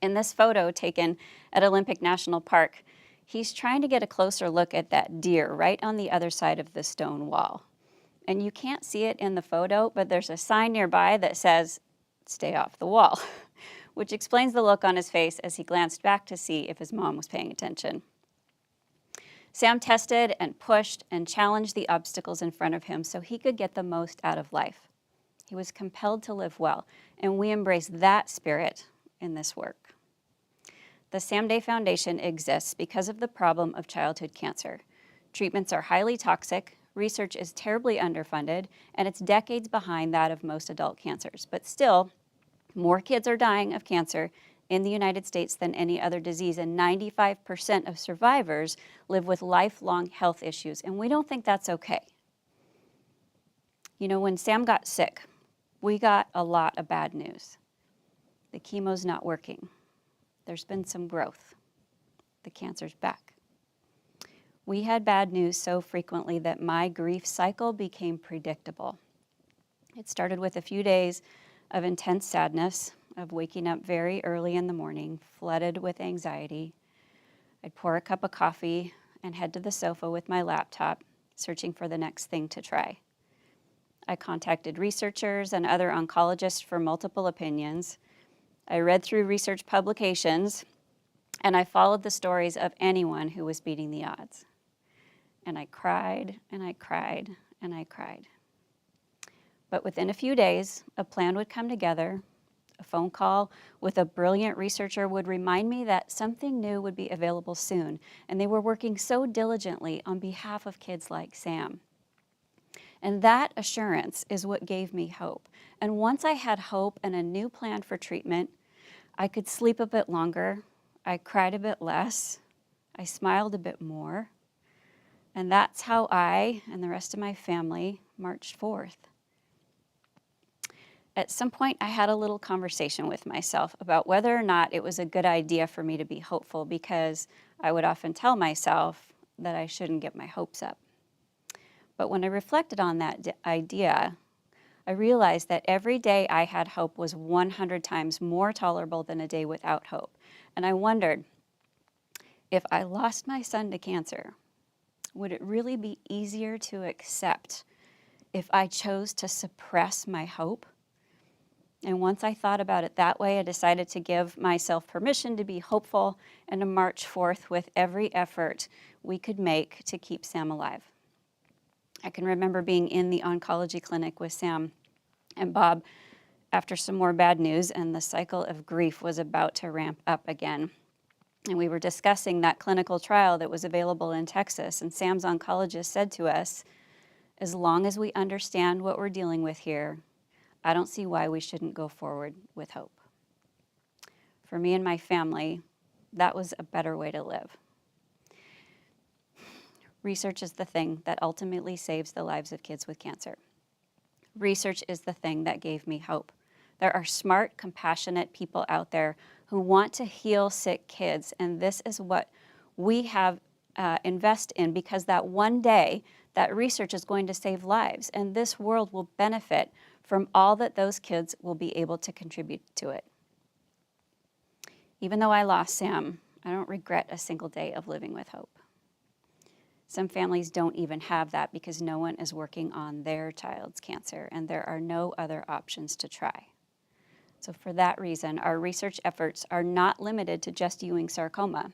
In this photo taken at Olympic National Park, he's trying to get a closer look at that deer right on the other side of the stone wall. And you can't see it in the photo, but there's a sign nearby that says, "Stay off the wall," which explains the look on his face as he glanced back to see if his mom was paying attention. Sam tested and pushed and challenged the obstacles in front of him so he could get the most out of life. He was compelled to live well, and we embrace that spirit in this work. The Sam Day Foundation exists because of the problem of childhood cancer. Treatments are highly toxic, research is terribly underfunded, and it's decades behind that of most adult cancers. But still, more kids are dying of cancer in the United States than any other disease, and 95% of survivors live with lifelong health issues, and we don't think that's okay. You know, when Sam got sick, we got a lot of bad news. The chemo's not working. There's been some growth. The cancer's back. We had bad news so frequently that my grief cycle became predictable. It started with a few days of intense sadness, of waking up very early in the morning, flooded with anxiety. I'd pour a cup of coffee and head to the sofa with my laptop, searching for the next thing to try. I contacted researchers and other oncologists for multiple opinions. I read through research publications, and I followed the stories of anyone who was beating the odds. And I cried, and I cried, and I cried. But within a few days, a plan would come together. A phone call with a brilliant researcher would remind me that something new would be available soon, and they were working so diligently on behalf of kids like Sam. And that assurance is what gave me hope. And once I had hope and a new plan for treatment, I could sleep a bit longer, I cried a bit less, I smiled a bit more, and that's how I and the rest of my family marched forth. At some point, I had a little conversation with myself about whether or not it was a good idea for me to be hopeful, because I would often tell myself that I shouldn't get my hopes up. But when I reflected on that idea, I realized that every day I had hope was 100 times more tolerable than a day without hope. And I wondered, if I lost my son to cancer, would it really be easier to accept if I chose to suppress my hope? And once I thought about it that way, I decided to give myself permission to be hopeful and to march forth with every effort we could make to keep Sam alive. I can remember being in the oncology clinic with Sam and Bob after some more bad news, and the cycle of grief was about to ramp up again. And we were discussing that clinical trial that was available in Texas, and Sam's oncologist said to us, "As long as we understand what we're dealing with here, I don't see why we shouldn't go forward with hope." For me and my family, that was a better way to live. Research is the thing that ultimately saves the lives of kids with cancer. Research is the thing that gave me hope. There are smart, compassionate people out there who want to heal sick kids, and this is what we have invest in, because that one day, that research is going to save lives, and this world will benefit from all that those kids will be able to contribute to it. Even though I lost Sam, I don't regret a single day of living with hope. Some families don't even have that because no one is working on their child's cancer, and there are no other options to try. So for that reason, our research efforts are not limited to just Ewing sarcoma.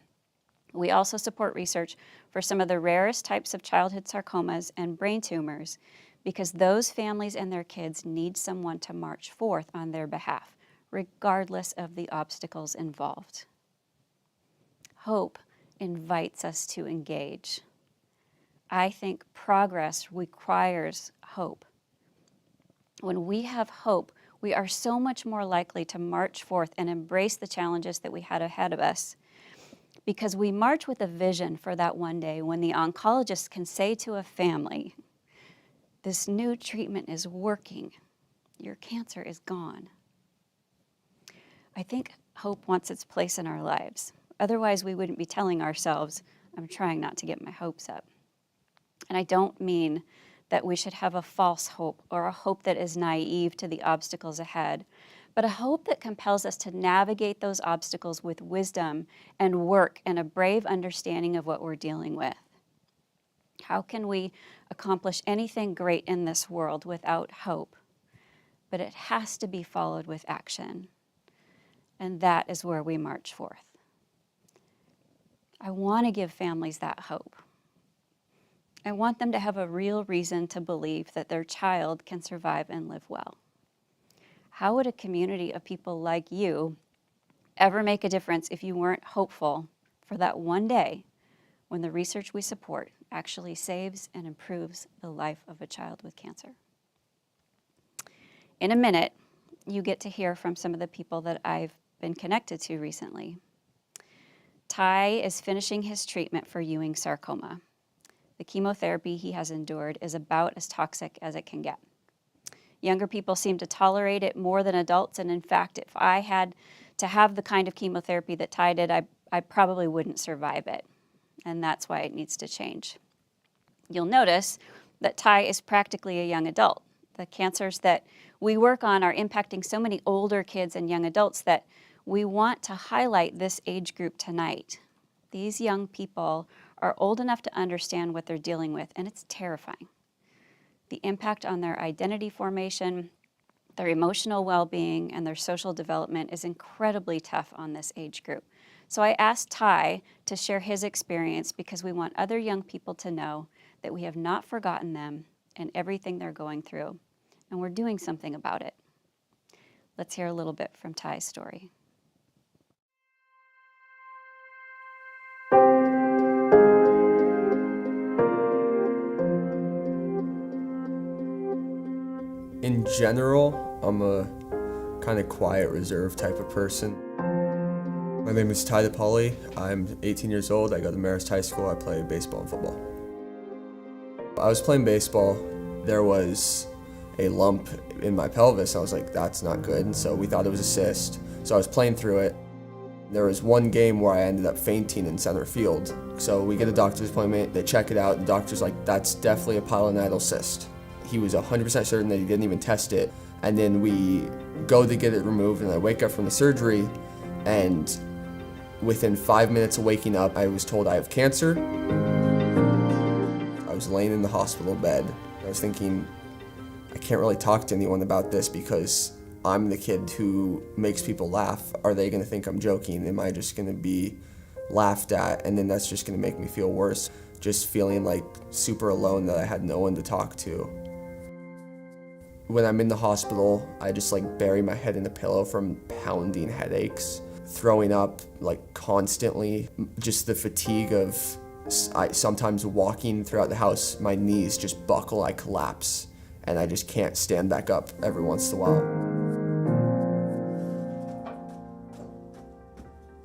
We also support research for some of the rarest types of childhood sarcomas and brain tumors, because those families and their kids need someone to march forth on their behalf, regardless of the obstacles involved. Hope invites us to engage. I think progress requires hope. When we have hope, we are so much more likely to march forth and embrace the challenges that we had ahead of us, because we march with a vision for that one day when the oncologist can say to a family, this new treatment is working, your cancer is gone. I think hope wants its place in our lives. Otherwise, we wouldn't be telling ourselves, I'm trying not to get my hopes up. And I don't mean that we should have a false hope or a hope that is naive to the obstacles ahead, but a hope that compels us to navigate those obstacles with wisdom and work and a brave understanding of what we're dealing with. How can we accomplish anything great in this world without hope? But it has to be followed with action. And that is where we march forth. I want to give families that hope. I want them to have a real reason to believe that their child can survive and live well. How would a community of people like you ever make a difference if you weren't hopeful for that one day when the research we support actually saves and improves the life of a child with cancer? In a minute, you get to hear from some of the people that I've been connected to recently. Ty is finishing his treatment for Ewing sarcoma. The chemotherapy he has endured is about as toxic as it can get. Younger people seem to tolerate it more than adults, and in fact, if I had to have the kind of chemotherapy that Ty did, I probably wouldn't survive it, and that's why it needs to change. You'll notice that Ty is practically a young adult. The cancers that we work on are impacting so many older kids and young adults that we want to highlight this age group tonight. These young people are old enough to understand what they're dealing with, and it's terrifying. The impact on their identity formation, their emotional well-being, and their social development is incredibly tough on this age group. So I asked Ty to share his experience because we want other young people to know that we have not forgotten them and everything they're going through, and we're doing something about it. Let's hear a little bit from Ty's story. In general, I'm a kind of quiet, reserved type of person. My name is Ty DePauli. I'm 18 years old. I go to Marist High School. I play baseball and football. I was playing baseball. There was a lump in my pelvis. I was like, that's not good. And so we thought it was a cyst. So I was playing through it. There was one game where I ended up fainting in center field. So we get a doctor's appointment. They check it out. The doctor's like, that's definitely a pilonidal cyst. He was 100% certain that he didn't even test it. And then we go to get it removed, and I wake up from the surgery, and within 5 minutes of waking up, I was told I have cancer. I was laying in the hospital bed. I was thinking, I can't really talk to anyone about this because I'm the kid who makes people laugh. Are they gonna think I'm joking? Am I just gonna be laughed at? And then that's just gonna make me feel worse. Just feeling like super alone, that I had no one to talk to. When I'm in the hospital, I just like bury my head in a pillow from pounding headaches, throwing up like constantly, just the fatigue of sometimes walking throughout the house, my knees just buckle, I collapse, and I just can't stand back up every once in a while.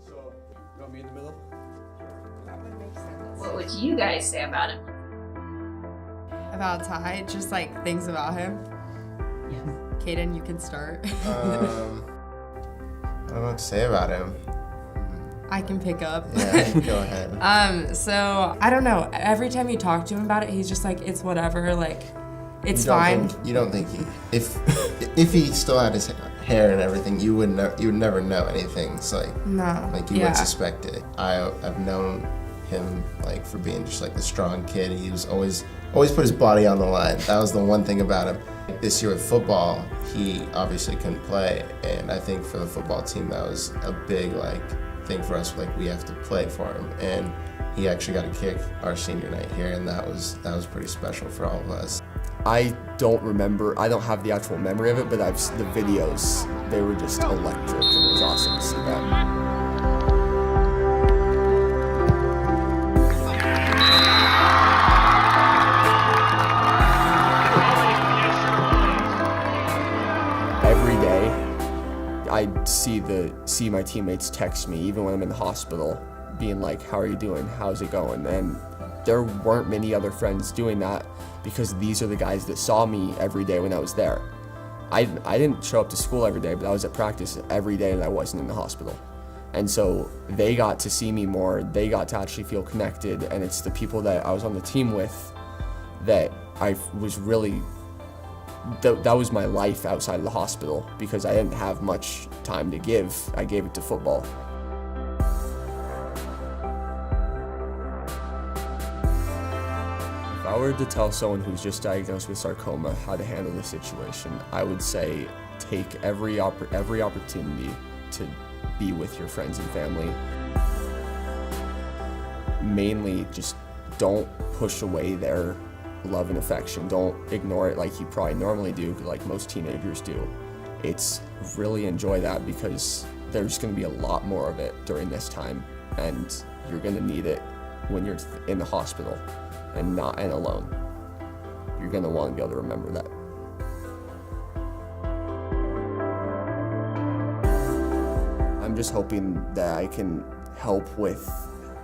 So, you want me in the middle? What would you guys say about him? About Ty, just like things about him. Yes. Kaden, you can start. I don't know what to say about him. I can pick up. Yeah, go ahead. So I don't know. Every time you talk to him about it, he's just like, it's whatever. Like, it's fine. You don't think if he still had his hair and everything, you would never know anything. It's like you wouldn't suspect it. I've known him like for being just like the strong kid. He was always put his body on the line. That was the one thing about him. This year with football, he obviously couldn't play, and I think for the football team that was a big thing for us. Like we have to play for him, and he actually got a kick our senior night here, and that was pretty special for all of us. I don't remember, I don't have the actual memory of it, but the videos, they were just electric, and it was awesome to see that. Every day, I see my teammates text me, even when I'm in the hospital, being like, how are you doing? How's it going? And there weren't many other friends doing that because these are the guys that saw me every day when I was there. I didn't show up to school every day, but I was at practice every day that I wasn't in the hospital. And so they got to see me more, they got to actually feel connected, and it's the people that I was on the team with that I was really, that was my life outside of the hospital because I didn't have much time to give. I gave it to football. If I were to tell someone who's just diagnosed with sarcoma how to handle the situation, I would say take every opportunity to be with your friends and family. Mainly just don't push away their love and affection. Don't ignore it like you probably normally do, like most teenagers do. It's really enjoy that because there's going to be a lot more of it during this time, and you're going to need it when you're in the hospital and not alone. You're going to want to be able to remember that. I'm just hoping that I can help with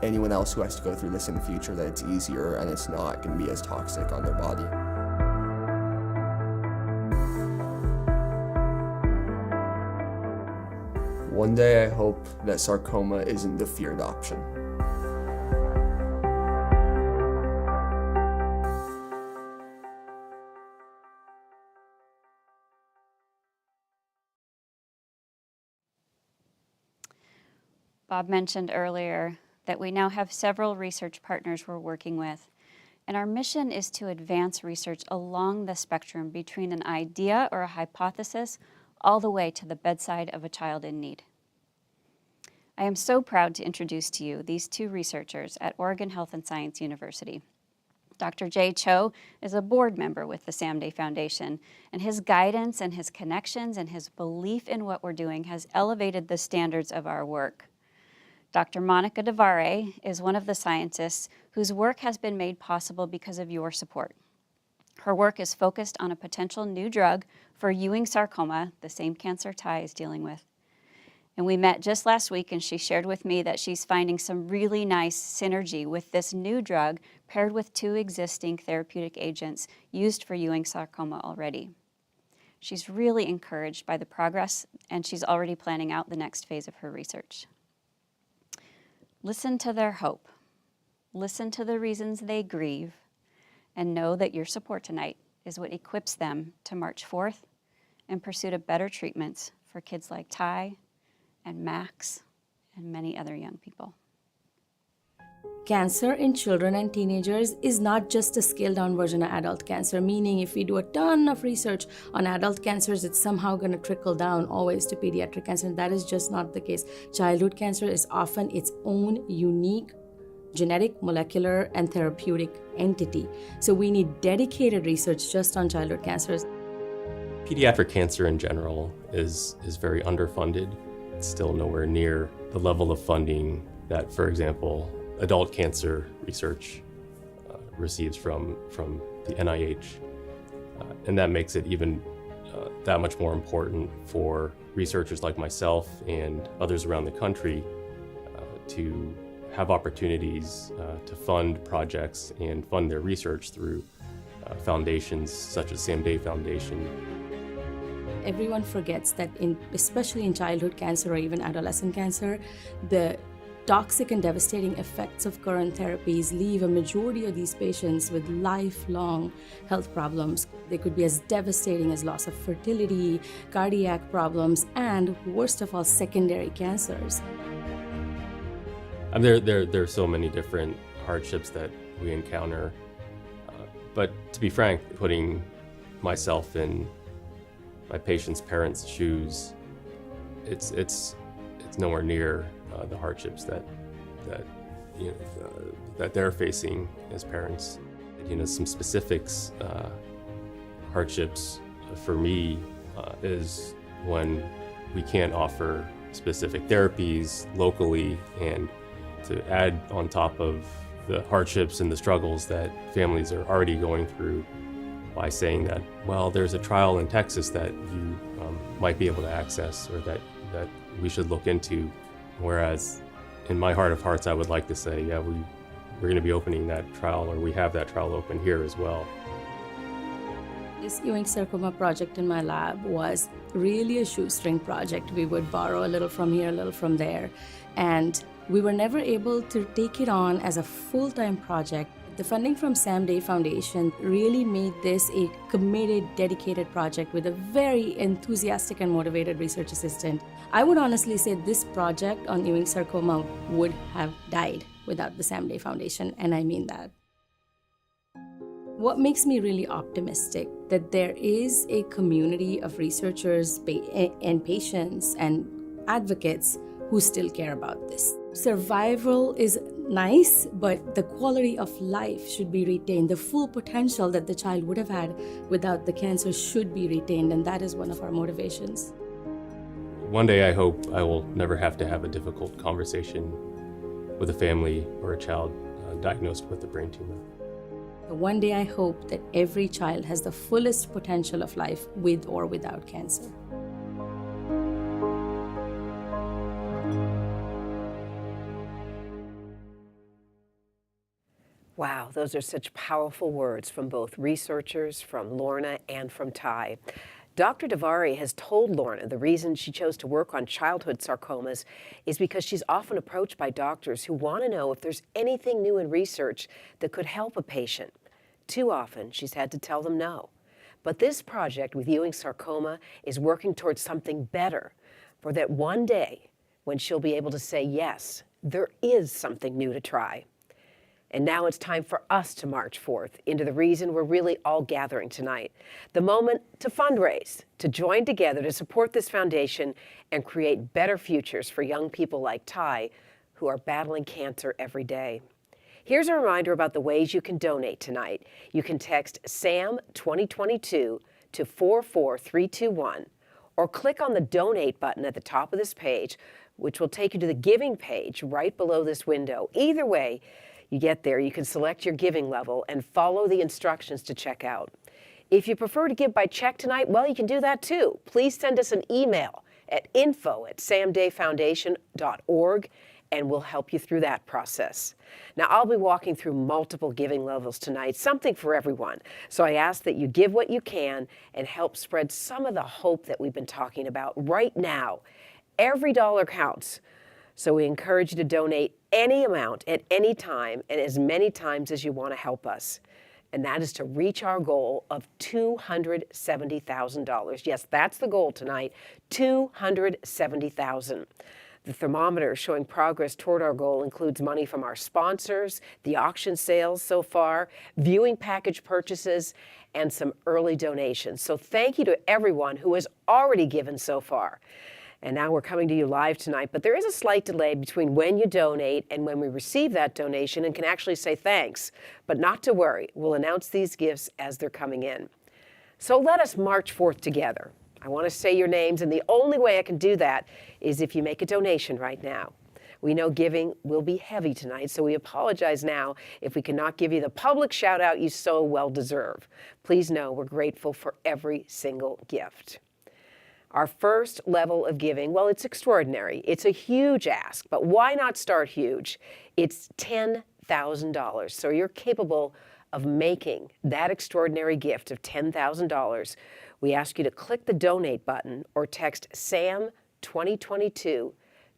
anyone else who has to go through this in the future, that it's easier and it's not going to be as toxic on their body. One day I hope that sarcoma isn't the feared option. Bob mentioned earlier that we now have several research partners we're working with, and our mission is to advance research along the spectrum between an idea or a hypothesis all the way to the bedside of a child in need. I am so proud to introduce to you these two researchers at Oregon Health and Science University. Dr. Jay Cho is a board member with the Sam Day Foundation, and his guidance and his connections and his belief in what we're doing has elevated the standards of our work. Dr. Monica DeVare is one of the scientists whose work has been made possible because of your support. Her work is focused on a potential new drug for Ewing sarcoma, the same cancer Ty is dealing with. And we met just last week, and she shared with me that she's finding some really nice synergy with this new drug paired with two existing therapeutic agents used for Ewing sarcoma already. She's really encouraged by the progress, and she's already planning out the next phase of her research. Listen to their hope. Listen to the reasons they grieve, and know that your support tonight is what equips them to march forth in pursuit of better treatments for kids like Ty and Max and many other young people. Cancer in children and teenagers is not just a scaled-down version of adult cancer, meaning if we do a ton of research on adult cancers, it's somehow going to trickle down always to pediatric cancer, and that is just not the case. Childhood cancer is often its own unique genetic, molecular, and therapeutic entity. So we need dedicated research just on childhood cancers. Pediatric cancer in general is very underfunded. It's still nowhere near the level of funding that, for example, adult cancer research receives from the NIH. And that makes it even that much more important for researchers like myself and others around the country to have opportunities to fund projects and fund their research through foundations such as Sam Day Foundation. Everyone forgets that especially in childhood cancer or even adolescent cancer, the toxic and devastating effects of current therapies leave a majority of these patients with lifelong health problems. They could be as devastating as loss of fertility, cardiac problems, and worst of all, secondary cancers. There are so many different hardships that we encounter, but to be frank, putting myself in my patient's parents' shoes, it's nowhere near the hardships that they're facing as parents. Some specifics, hardships for me is when we can't offer specific therapies locally, and to add on top of the hardships and the struggles that families are already going through by saying that, well, there's a trial in Texas that you might be able to access, or that we should look into. Whereas in my heart of hearts, I would like to say, yeah, we're going to be opening that trial, or we have that trial open here as well. This Ewing sarcoma project in my lab was really a shoestring project. We would borrow a little from here, a little from there, and we were never able to take it on as a full-time project. The funding from Sam Day Foundation really made this a committed, dedicated project with a very enthusiastic and motivated research assistant. I would honestly say this project on Ewing sarcoma would have died without the Sam Day Foundation, and I mean that. What makes me really optimistic that there is a community of researchers and patients and advocates who still care about this. Survival is nice, but the quality of life should be retained. The full potential that the child would have had without the cancer should be retained, and that is one of our motivations. One day I hope I will never have to have a difficult conversation with a family or a child diagnosed with a brain tumor. One day I hope that every child has the fullest potential of life with or without cancer. Wow, those are such powerful words from both researchers, from Lorna, and from Ty. Dr. Davari has told Lorna the reason she chose to work on childhood sarcomas is because she's often approached by doctors who want to know if there's anything new in research that could help a patient. Too often, she's had to tell them no. But this project with Ewing sarcoma is working towards something better, for that one day when she'll be able to say, yes, there is something new to try. And now it's time for us to march forth into the reason we're really all gathering tonight. The moment to fundraise, to join together to support this foundation and create better futures for young people like Ty, who are battling cancer every day. Here's a reminder about the ways you can donate tonight. You can text SAM 2022 to 44321, or click on the donate button at the top of this page, which will take you to the giving page right below this window. Either way, you get there, you can select your giving level and follow the instructions to check out. If you prefer to give by check tonight, well, you can do that too. Please send us an email at info@samdayfoundation.org, and we'll help you through that process. Now, I'll be walking through multiple giving levels tonight, something for everyone. So I ask that you give what you can and help spread some of the hope that we've been talking about right now. Every dollar counts. So we encourage you to donate any amount at any time and as many times as you want to help us. And that is to reach our goal of $270,000. Yes, that's the goal tonight, $270,000. The thermometer showing progress toward our goal includes money from our sponsors, the auction sales so far, viewing package purchases, and some early donations. So thank you to everyone who has already given so far. And now we're coming to you live tonight, but there is a slight delay between when you donate and when we receive that donation and can actually say thanks. But not to worry, we'll announce these gifts as they're coming in. So let us march forth together. I want to say your names, and the only way I can do that is if you make a donation right now. We know giving will be heavy tonight, so we apologize now if we cannot give you the public shout out you so well deserve. Please know we're grateful for every single gift. Our first level of giving, well, it's extraordinary. It's a huge ask, but why not start huge? It's $10,000. So you're capable of making that extraordinary gift of $10,000. We ask you to click the donate button or text SAM 2022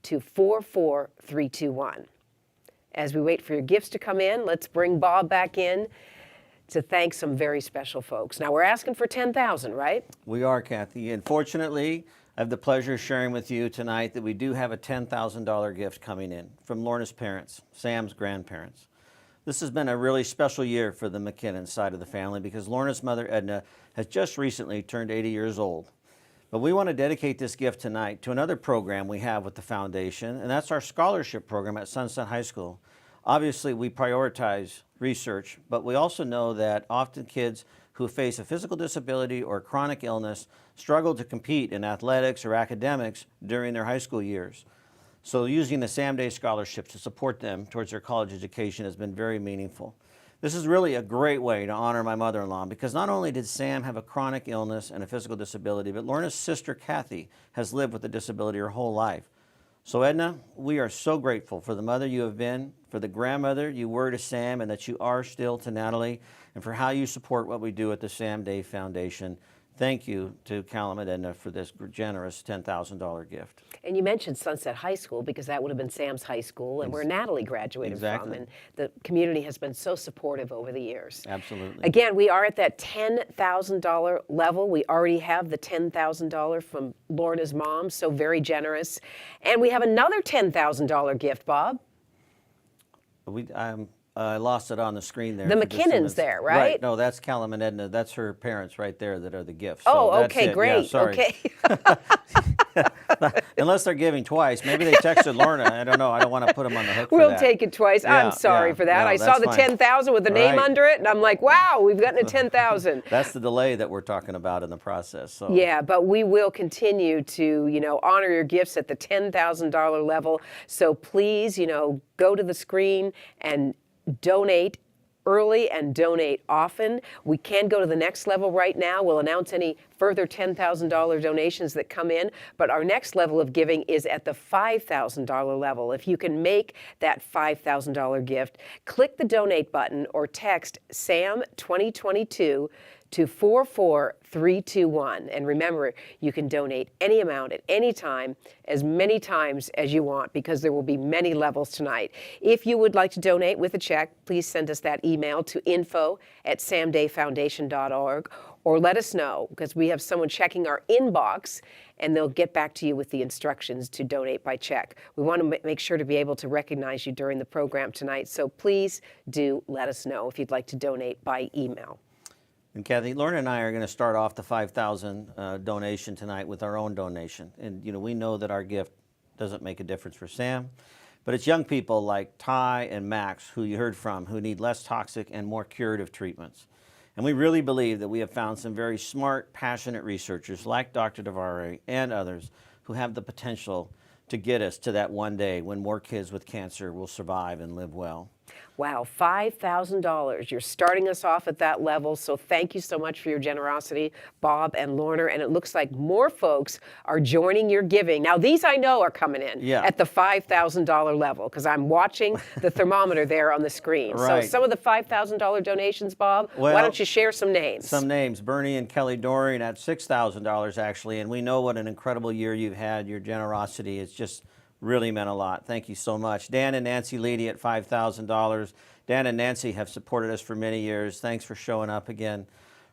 to 44321. As we wait for your gifts to come in, let's bring Bob back in to thank some very special folks. Now, we're asking for 10,000, right? We are, Kathy. And fortunately, I have the pleasure of sharing with you tonight that we do have a $10,000 gift coming in from Lorna's parents, Sam's grandparents. This has been a really special year for the McKinnon side of the family because Lorna's mother, Edna, has just recently turned 80 years old. But we want to dedicate this gift tonight to another program we have with the foundation, and that's our scholarship program at Sunset High School. Obviously, we prioritize research, but we also know that often kids who face a physical disability or chronic illness struggle to compete in athletics or academics during their high school years. So using the Sam Day scholarships to support them towards their college education has been very meaningful. This is really a great way to honor my mother-in-law because not only did Sam have a chronic illness and a physical disability, but Lorna's sister Kathy has lived with a disability her whole life. So Edna, we are so grateful for the mother you have been, for the grandmother you were to Sam and that you are still to Natalie, and for how you support what we do at the Sam Day Foundation. Thank you to Callum and Edna for this generous $10,000 gift. And you mentioned Sunset High School because that would have been Sam's high school and where Natalie graduated from. And the community has been so supportive over the years. Absolutely. Again, we are at that $10,000 level. We already have the $10,000 from Lorna's mom, so very generous. And we have another $10,000 gift, Bob. I lost it on the screen there. The McKinnons there, right? No, that's Callum and Edna. That's her parents right there that are the gifts. Oh, so okay, great. Yeah, sorry. Okay. Unless they're giving twice. Maybe they texted Lorna. I don't know. I don't want to put them on the hook for We'll that. take it twice. Yeah, I'm sorry for that. No, I saw the fine. 10,000 with the name under it, and I'm like, wow, we've gotten a 10,000. That's the delay that we're talking about in the process. So. Yeah, but we will continue to, honor your gifts at the $10,000 level. So please, go to the screen and donate early and donate often. We can go to the next level right now. We'll announce any further $10,000 donations that come in, but our next level of giving is at the $5,000 level. If you can make that $5,000 gift, click the donate button or text SAM 2022 to 44321. And remember, you can donate any amount at any time, as many times as you want, because there will be many levels tonight. If you would like to donate with a check, please send us that email to info@samdayfoundation.org, or let us know, because we have someone checking our inbox, and they'll get back to you with the instructions to donate by check. We want to make sure to be able to recognize you during the program tonight, so please do let us know if you'd like to donate by email. And Kathy, Lorna and I are going to start off the $5,000 donation tonight with our own donation. And we know that our gift doesn't make a difference for Sam, but it's young people like Ty and Max, who you heard from, who need less toxic and more curative treatments. And we really believe that we have found some very smart, passionate researchers like Dr. DeVare and others who have the potential to get us to that one day when more kids with cancer will survive and live well. Wow, $5,000. You're starting us off at that level, so thank you so much for your generosity, Bob and Lorna, and it looks like more folks are joining your giving. Now, these I know are coming in at the $5,000 level, because I'm watching the thermometer there on the screen. Right. So some of the $5,000 donations, Bob, why don't you share some names? Some names. Bernie and Kelly Dorian at $6,000, actually, and we know what an incredible year you've had. Your generosity is just really meant a lot. Thank you so much. Dan and Nancy Leedy at $5,000. Dan and Nancy have supported us for many years. Thanks for showing up again.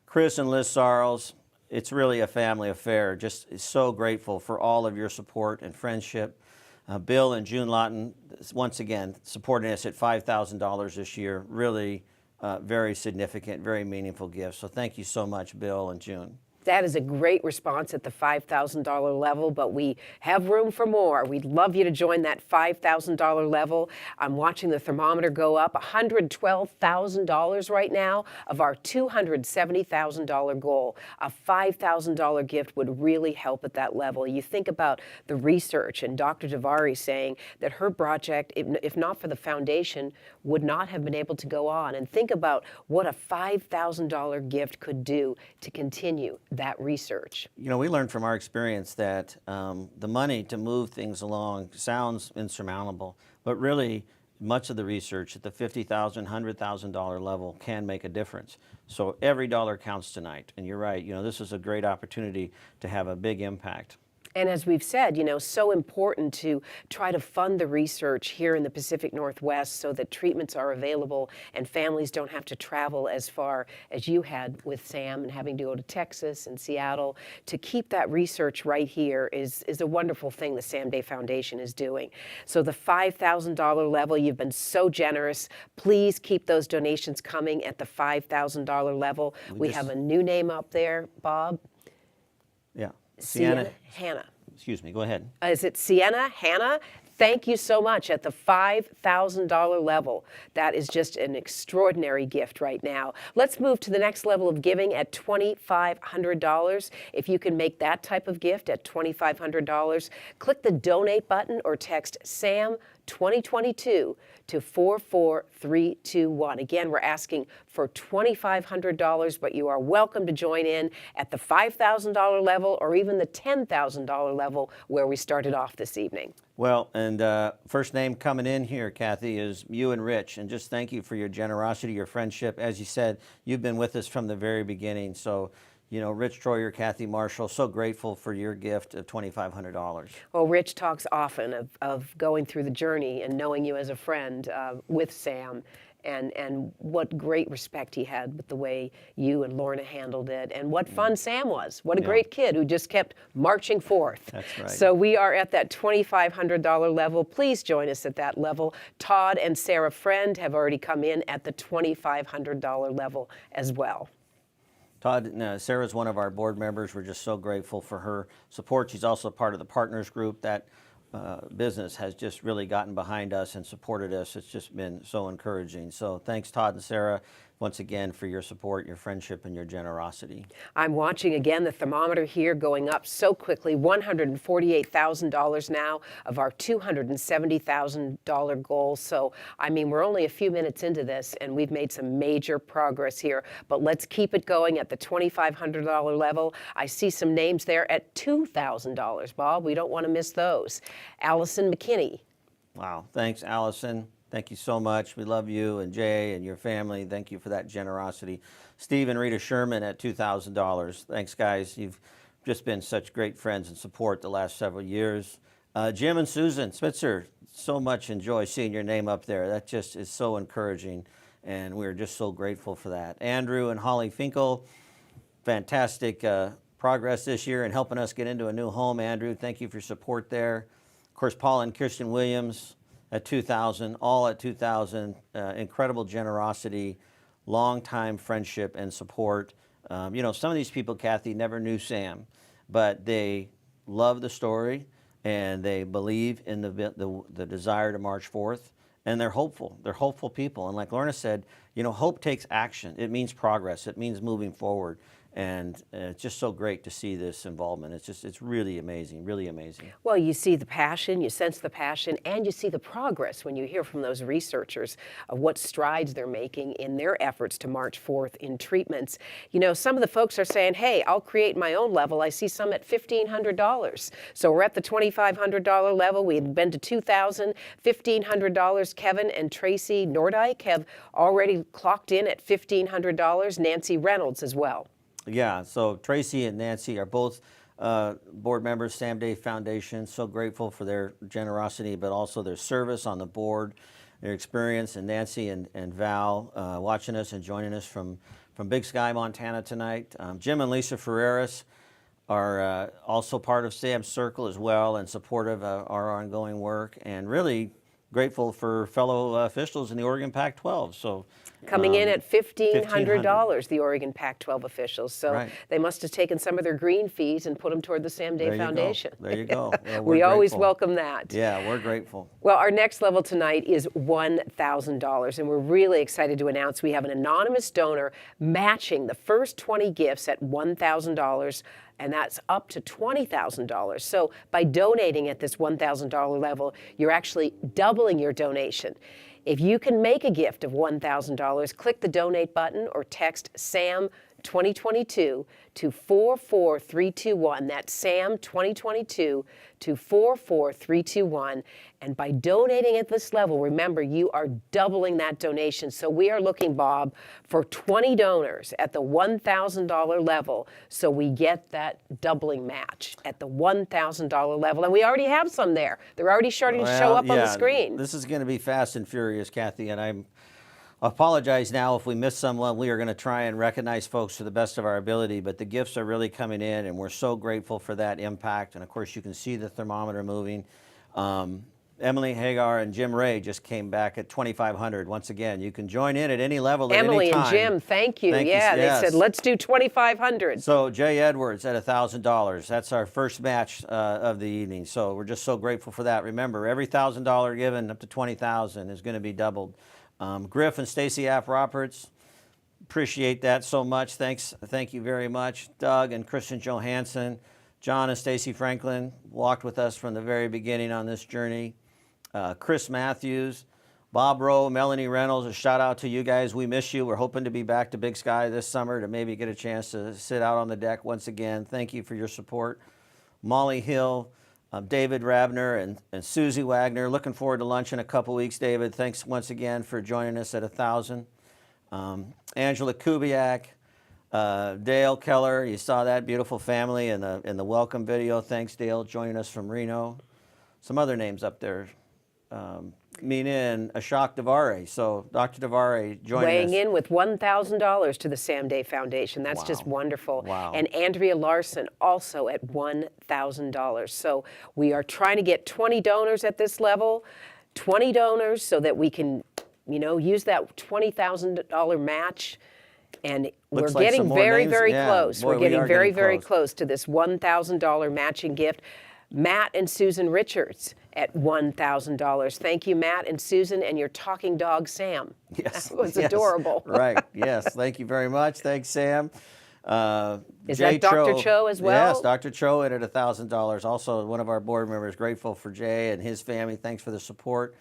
Chris and Liz Sarles, it's really a family affair. Just so grateful for all of your support and friendship. Bill and June Lawton, once again, supporting us at $5,000 this year. Really very significant, very meaningful gift. So thank you so much, Bill and June. That is a great response at the $5,000 level, but we have room for more. We'd love you to join that $5,000 level. I'm watching the thermometer go up, $112,000 right now of our $270,000 goal. A $5,000 gift would really help at that level. You think about the research and Dr. DeVare saying that her project, if not for the foundation, would not have been able to go on. And think about what a $5,000 gift could do to continue that research. We learned from our experience that the money to move things along sounds insurmountable, but really much of the research at the $50,000, $100,000 level can make a difference. So every dollar counts tonight. And you're right, this is a great opportunity to have a big impact. And as we've said, so important to try to fund the research here in the Pacific Northwest so that treatments are available and families don't have to travel as far as you had with Sam and having to go to Texas and Seattle. To keep that research right here is a wonderful thing the Sam Day Foundation is doing. So the $5,000 level, you've been so generous. Please keep those donations coming at the $5,000 level. We have a new name up there, Bob. Yeah. Sienna Hannah. Excuse me, go ahead. Is it Sienna Hannah? Thank you so much at the $5,000 level. That is just an extraordinary gift right now. Let's move to the next level of giving at $2,500. If you can make that type of gift at $2,500, click the donate button or text SAM 2022 to 44321. Again, we're asking for $2,500, but you are welcome to join in at the $5,000 level or even the $10,000 level where we started off this evening. Well, and first name coming in here, Kathy, is you and Rich. And just thank you for your generosity, your friendship. As you said, you've been with us from the very beginning. So, Rich Troyer, Kathy Marshall, so grateful for your gift of $2,500. Well, Rich talks often of going through the journey and knowing you as a friend with Sam. And what great respect he had with the way you and Lorna handled it, and what fun Sam was. What a great kid who just kept marching forth. That's right. So we are at that $2,500 level. Please join us at that level. Todd and Sarah Friend have already come in at the $2,500 level as well. Todd, Sarah's one of our board members. We're just so grateful for her support. She's also part of the partners group. That business has just really gotten behind us and supported us. It's just been so encouraging. So thanks, Todd and Sarah, once again for your support, your friendship, and your generosity. I'm watching again the thermometer here going up so quickly, $148,000 now of our $270,000 goal. So, we're only a few minutes into this and we've made some major progress here, but let's keep it going at the $2,500 level. I see some names there at $2,000, Bob. We don't want to miss those. Allison McKinney. Wow, thanks, Allison. Thank you so much. We love you and Jay and your family. Thank you for that generosity. Steve and Rita Sherman at $2,000. Thanks, guys. You've just been such great friends and support the last several years. Jim and Susan Spitzer, so much enjoy seeing your name up there. That just is so encouraging, and we're just so grateful for that. Andrew and Holly Finkel, fantastic progress this year in helping us get into a new home. Andrew, thank you for your support there. Of course, Paul and Kirsten Williams at $2,000, all at $2,000. Incredible generosity, long-time friendship and support. Some of these people, Kathy, never knew Sam, but they love the story and they believe in the desire to march forth, and they're hopeful. They're hopeful people. And like Lorna said, hope takes action. It means progress. It means moving forward. And it's just so great to see this involvement. It's really amazing, really amazing. Well, you see the passion, you sense the passion, and you see the progress when you hear from those researchers of what strides they're making in their efforts to march forth in treatments. Some of the folks are saying, hey, I'll create my own level. I see some at $1,500. So we're at the $2,500 level. We've been to $2,000, $1,500. Kevin and Tracy Nordyke have already clocked in at $1,500. Nancy Reynolds as well. Yeah, so Tracy and Nancy are both board members, Sam Day Foundation. So grateful for their generosity, but also their service on the board, their experience. And Nancy and Val watching us and joining us from Big Sky, Montana tonight. Jim and Lisa Ferreras are also part of Sam's Circle as well and supportive of our ongoing work, and really grateful for fellow officials in the Oregon Pac-12. So coming in at $1,500, the Oregon Pac-12 officials. So they must have taken some of their green fees and put them toward the Sam Day Foundation. There you go. Well, we always welcome that. Yeah, we're grateful. Well, our next level tonight is $1,000, and we're really excited to announce we have an anonymous donor matching the first 20 gifts at $1,000. And that's up to $20,000. So by donating at this $1,000 level, you're actually doubling your donation. If you can make a gift of $1,000, click the donate button or text SAM 2022 to 44321. That's SAM 2022 to 44321. And by donating at this level, remember, you are doubling that donation. So we are looking, Bob, for 20 donors at the $1,000 level. So we get that doubling match at the $1,000 level. And we already have some there. They're already starting to show up on the screen. This is going to be fast and furious, Kathy, and I apologize now if we miss someone. We are going to try and recognize folks to the best of our ability, but the gifts are really coming in, and we're so grateful for that impact. And of course, you can see the thermometer moving. Emily Hagar and Jim Ray just came back at 2,500. Once again, you can join in at any level at Emily any time. and Jim, thank you. Thank you. Yeah, Yes. they said, let's do 2,500. So Jay Edwards at $1,000. That's our first match of the evening. So we're just so grateful for that. Remember, every $1,000 given up to $20,000 is going to be doubled. Griff and Stacy App-Roberts, appreciate that so much. Thank you very much. Doug and Christian Johansson, John and Stacy Franklin walked with us from the very beginning on this journey. Chris Matthews, Bob Rowe, Melanie Reynolds, a shout out to you guys. We miss you. We're hoping to be back to Big Sky this summer to maybe get a chance to sit out on the deck once again. Thank you for your support. Molly Hill, David Rabner and Susie Wagner. Looking forward to lunch in a couple weeks, David. Thanks once again for joining us at 1,000. Angela Kubiak, Dale Keller. You saw that beautiful family in the welcome video. Thanks, Dale, joining us from Reno. Some other names up there. Mina and Ashok Devare. So Dr. Devare joining us. Weighing in with $1,000 to the Sam Day Foundation. That's just wonderful. Wow. And Andrea Larson also at $1,000. So we are trying to get 20 donors at this level, 20 donors so that we can, use that $20,000 match. And we're getting very, very close. We're getting very, very close to this $1,000 matching gift. Matt and Susan Richards at $1,000. Thank you, Matt and Susan, and your talking dog, Sam. Yes. That was adorable. Right, yes. Thank you very much. Thanks, Sam. Is that Dr. Cho as well? Yes, Dr. Cho at $1,000. Also, one of our board members, grateful for Jay and his family. Thanks for the support.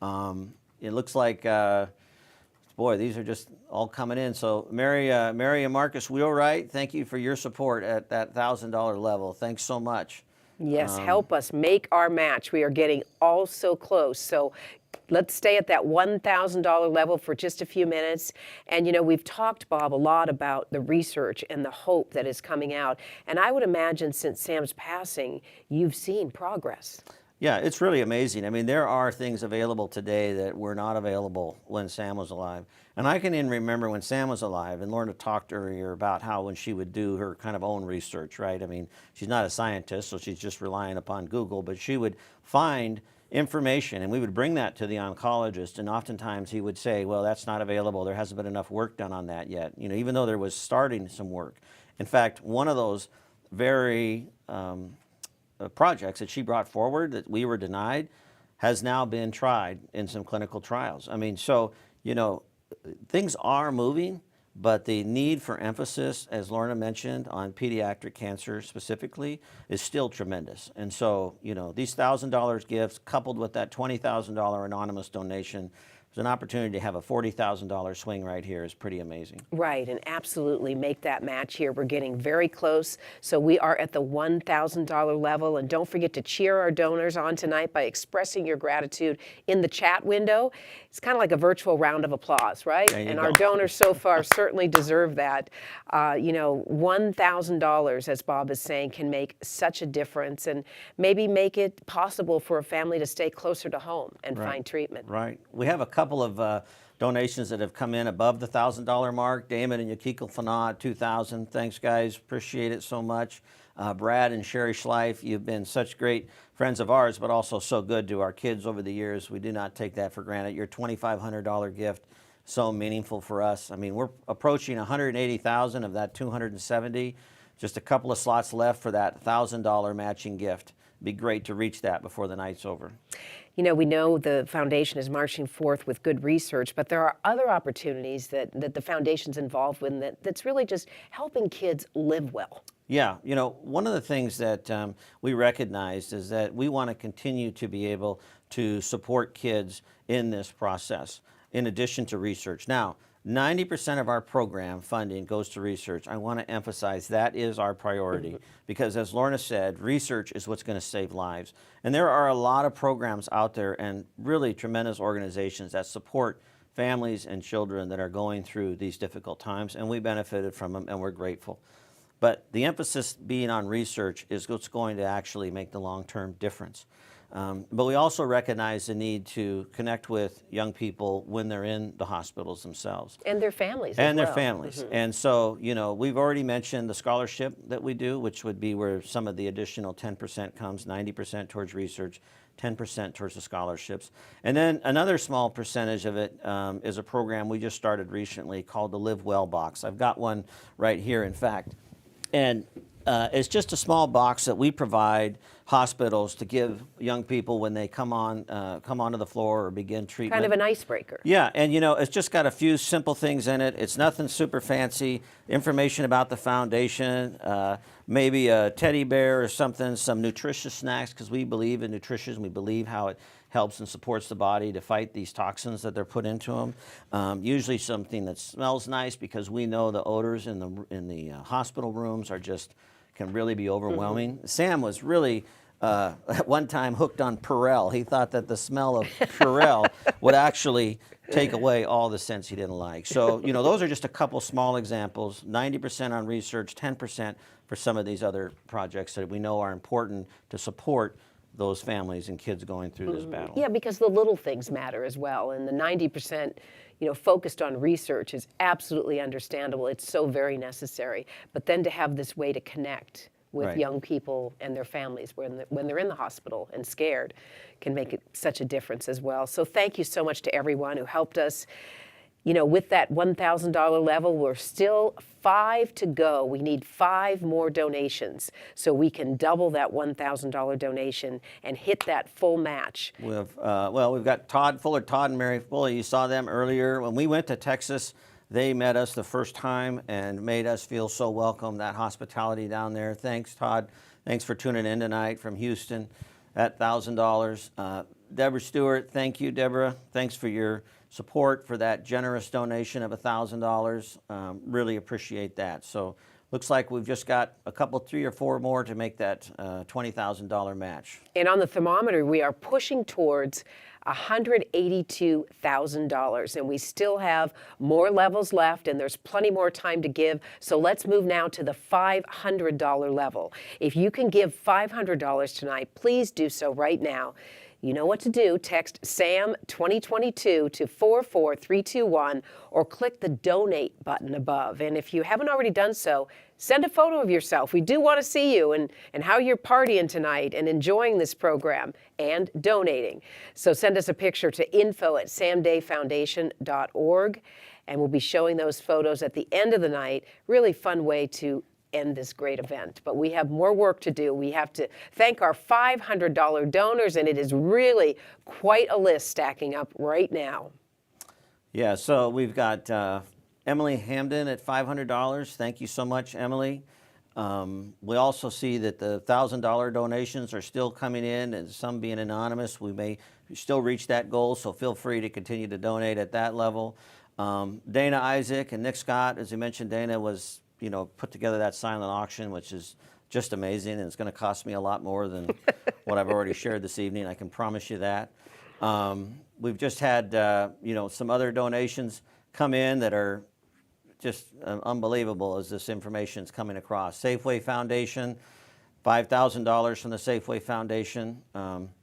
It looks like, boy, these are just all coming in. So Mary and Marcus Wheelwright, thank you for your support at that $1,000 level. Thanks so much. Yes, help us make our match. We are getting all so close. So let's stay at that $1,000 level for just a few minutes. And, we've talked, Bob, a lot about the research and the hope that is coming out. And I would imagine since Sam's passing, you've seen progress. Yeah, it's really amazing. I mean, there are things available today that were not available when Sam was alive. And I can even remember when Sam was alive, and Lorna talked earlier about how when she would do her kind of own research, right? I mean, she's not a scientist, so she's just relying upon Google, but she would find information, and we would bring that to the oncologist, and oftentimes he would say, well, that's not available. There hasn't been enough work done on that yet, even though there was starting some work. In fact, one of those very projects that she brought forward that we were denied has now been tried in some clinical trials. I mean, so, things are moving, but the need for emphasis, as Lorna mentioned, on pediatric cancer specifically is still tremendous. And so, these $1,000 gifts coupled with that $20,000 anonymous donation, an opportunity to have a $40,000 swing right here is pretty amazing. Right, and absolutely make that match here. We're getting very close. So we are at the $1,000 level. And don't forget to cheer our donors on tonight by expressing your gratitude in the chat window. It's kind of like a virtual round of applause, right? And our donors so far certainly deserve that. $1,000, as Bob is saying, can make such a difference and maybe make it possible for a family to stay closer to home and find treatment. Right. We have a couple of donations that have come in above the $1,000 mark. Damon and Yakiko Fanat, $2,000. Thanks, guys. Appreciate it so much. Brad and Sherry Schleif, you've been such great friends of ours, but also so good to our kids over the years. We do not take that for granted. Your $2,500 gift, so meaningful for us. I mean, we're approaching 180,000 of that 270. Just a couple of slots left for that $1,000 matching gift. It'd be great to reach that before the night's over. We know the foundation is marching forth with good research, but there are other opportunities that the foundation's involved with that's really just helping kids live well. Yeah, one of the things that we recognized is that we want to continue to be able to support kids in this process, in addition to research. Now, 90% of our program funding goes to research. I want to emphasize that is our priority because, as Lorna said, research is what's going to save lives. And there are a lot of programs out there and really tremendous organizations that support families and children that are going through these difficult times, and we benefited from them, and we're grateful. But the emphasis being on research is what's going to actually make the long-term difference. But we also recognize the need to connect with young people when they're in the hospitals themselves. And their families And as their well. families. And so, you know, we've already mentioned the scholarship that we do, which would be where some of the additional 10% comes, 90% towards research, 10% towards the scholarships. And then another small percentage of it is a program we just started recently called the Live Well Box. I've got one right here, in fact. And it's just a small box that we provide hospitals to give young people when they come onto the floor or begin treatment. Kind of an icebreaker. Yeah, and you know, it's just got a few simple things in it. It's nothing super fancy. Information about the foundation, maybe a teddy bear or something, some nutritious snacks, because we believe in nutrition. We believe how it helps and supports the body to fight these toxins that they're put into them. Usually something that smells nice, because we know the odors in the hospital rooms are just can really be overwhelming. Sam was really at one time hooked on Purell. He thought that the smell of Purell would actually take away all the scents he didn't like. So, you know, those are just a couple small examples. 90% on research, 10% for some of these other projects that we know are important to support those families and kids going through this battle. Yeah, because the little things matter as well, and the 90%, you know, focused on research is absolutely understandable. It's so very necessary. But then to have this way to connect with Right. young people and their families when they're in the hospital and scared can make it such a difference as well. So thank you so much to everyone who helped us. You know, with that $1,000 level, we're still 5 to go. We need 5 more donations so we can double that $1,000 donation and hit that full match. We've got Todd and Mary Fuller. You saw them earlier. When we went to Texas, they met us the first time and made us feel so welcome, that hospitality down there. Thanks, Todd. Thanks for tuning in tonight from Houston at $1,000. Deborah Stewart, thank you, Deborah. Thanks for your support for that generous donation of $1,000. Really appreciate that. So looks like we've just got a couple, 3 or 4 more to make that $20,000 match. And on the thermometer, we are pushing towards $182,000, and we still have more levels left, and there's plenty more time to give. So let's move now to the $500 level. If you can give $500 tonight, please do so right now. You know what to do. Text SAM 2022 to 44321 or click the donate button above. And if you haven't already done so, send a photo of yourself. We do want to see you and how you're partying tonight and enjoying this program and donating. So send us a picture to info@samdayfoundation.org, and we'll be showing those photos at the end of the night. Really fun way to end this great event. But we have more work to do. We have to thank our $500 donors, and it is really quite a list stacking up right now. Yeah, so we've got Emily Hamden at $500. Thank you so much, Emily. We also see that the $1,000 donations are still coming in, and some being anonymous. We may still reach that goal, so feel free to continue to donate at that level. Dana Isaac and Nick Scott, as you mentioned, Dana was put together that silent auction, which is just amazing, and it's going to cost me a lot more than what I've already shared this evening. I can promise you that. We've just had some other donations come in that are just unbelievable as this information is coming across. Safeway Foundation, $5,000 from the Safeway Foundation.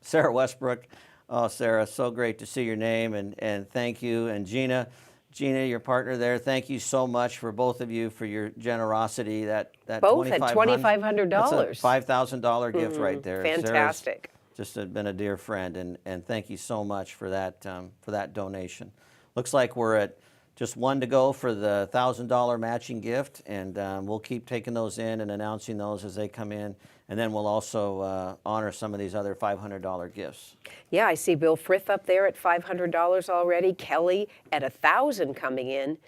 Sarah Westbrook, oh Sarah, so great to see your name, and thank you. And Gina, your partner there, thank you so much for both of you for your generosity. That both at $2,500. That's a $5,000 gift right there. Fantastic. Sarah's just been a dear friend, and thank you so much for that donation. Looks like we're at just 1 to go for the $1,000 matching gift, and we'll keep taking those in and announcing those as they come in. And then we'll also honor some of these other $500 gifts. Yeah, I see Bill Frith up there at $500 already. Kelly at $1,000 coming in.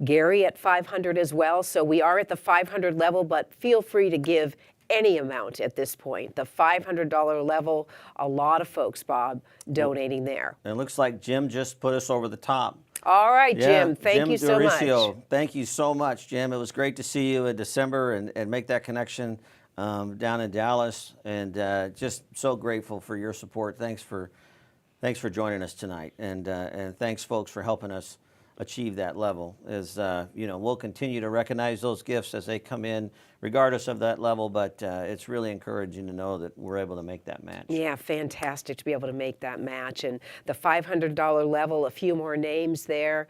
Gary at $500 as well. So we are at the $500 level, but feel free to give any amount at this point. The $500 level, a lot of folks, Bob, donating there. And it looks like Jim just put us over the top. All right, Yeah, Jim. Thank you so much. Thank you so much, Jim. It was great to see you in December and make that connection down in Dallas. And just so grateful for your support. Thanks for joining us tonight. And thanks, folks, for helping us achieve that level. As we'll continue to recognize those gifts as they come in, regardless of that level. But it's really encouraging to know that we're able to make that match. Yeah, fantastic to be able to make that match. And the $500 level, a few more names there.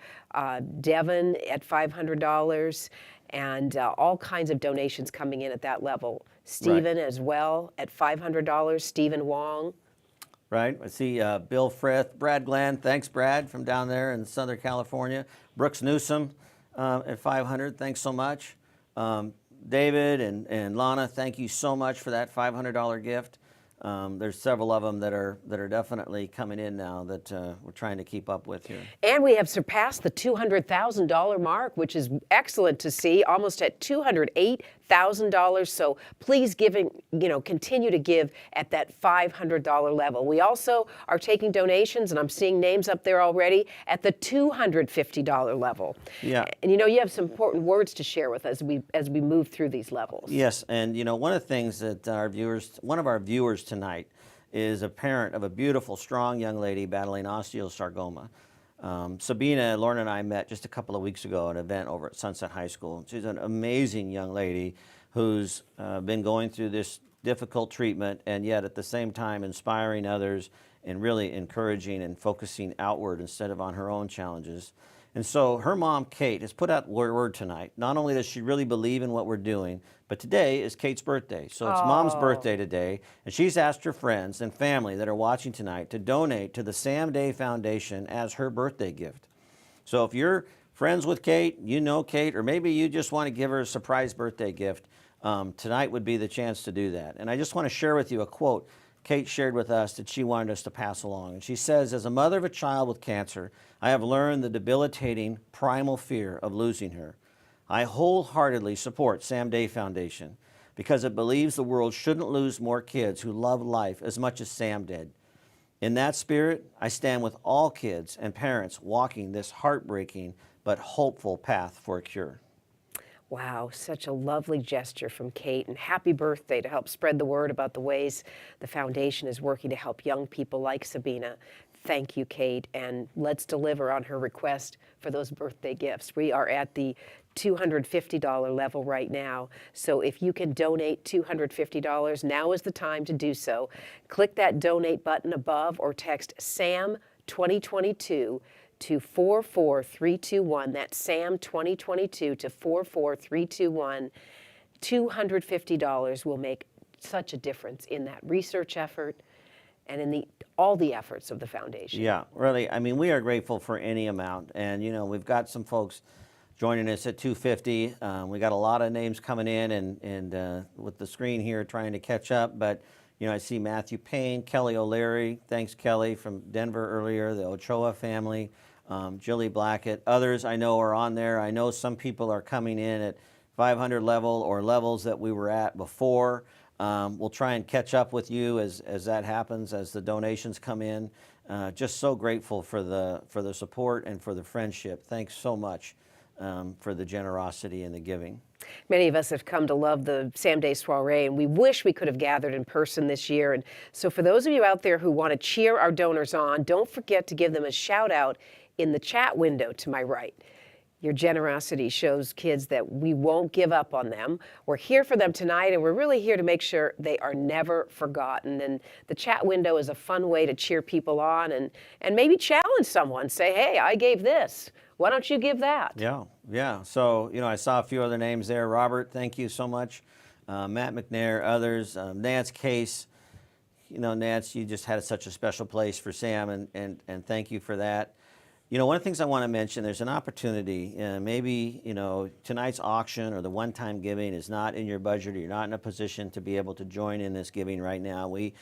Devin at $500, and all kinds of donations coming in at that level. Stephen as well at $500. Stephen Wong. Right. I see Bill Frith, Brad Glenn. Thanks, Brad, from down there in Southern California. Brooks Newsom at $500. Thanks so much. David and Lana, thank you so much for that $500 gift. There's several of them that are definitely coming in now that we're trying to keep up with here. And we have surpassed the $200,000 mark, which is excellent to see, almost at $208,000. So please continue to give at that $500 level. We also are taking donations, and I'm seeing names up there already at the $250 level. Yeah. And you have some important words to share with us as we move through these levels. Yes, and one of the things that one of our viewers tonight is a parent of a beautiful, strong young lady battling osteosarcoma. Sabina, Lorna, and I met just a couple of weeks ago at an event over at Sunset High School. She's an amazing young lady who's been going through this difficult treatment, and yet at the same time inspiring others and really encouraging and focusing outward instead of on her own challenges. And so her mom, Kate, has put out word tonight. Not only does she really believe in what we're doing, but today is Kate's birthday. So it's Mom's birthday today, and she's asked her friends and family that are watching tonight to donate to the Sam Day Foundation as her birthday gift. So if you're friends with Kate, you know Kate, or maybe you just want to give her a surprise birthday gift, tonight would be the chance to do that. And I just want to share with you a quote Kate shared with us that she wanted us to pass along. And she says, "As a mother of a child with cancer, I have learned the debilitating primal fear of losing her. I wholeheartedly support Sam Day Foundation because it believes the world shouldn't lose more kids who love life as much as Sam did. In that spirit, I stand with all kids and parents walking this heartbreaking but hopeful path for a cure." Wow, such a lovely gesture from Kate, and happy birthday to help spread the word about the ways the foundation is working to help young people like Sabina. Thank you, Kate, and let's deliver on her request for those birthday gifts. We are at the $250 level right now, so if you can donate $250, now is the time to do so. Click that donate button above or text SAM 2022 to 44321. That's SAM 2022 to 44321. $250 will make such a difference in that research effort and in all the efforts of the foundation. Yeah, really. I mean, we are grateful for any amount. And, we've got some folks joining us at $250. We got a lot of names coming in and with the screen here trying to catch up. But, I see Matthew Payne, Kelly O'Leary. Thanks, Kelly, from Denver earlier, the Ochoa family. Jilly Blackett. Others I know are on there. I know some people are coming in at 500 level or levels that we were at before. We'll try and catch up with you as that happens, as the donations come in. Just so grateful for the support and for the friendship. Thanks so much for the generosity and the giving. Many of us have come to love the Sam Day Soiree, and we wish we could have gathered in person this year. And so for those of you out there who want to cheer our donors on, don't forget to give them a shout out in the chat window to my right. Your generosity shows kids that we won't give up on them. We're here for them tonight, and we're really here to make sure they are never forgotten. And the chat window is a fun way to cheer people on and maybe challenge someone. Say, hey, I gave this. Why don't you give that? Yeah. So, I saw a few other names there. Robert, thank you so much. Matt McNair, others. Nance Case. Nance, you just had such a special place for Sam, and thank you for that. One of the things I want to mention, there's an opportunity. Maybe, tonight's auction or the one-time giving is not in your budget, or you're not in a position to be able to join in this giving right now. We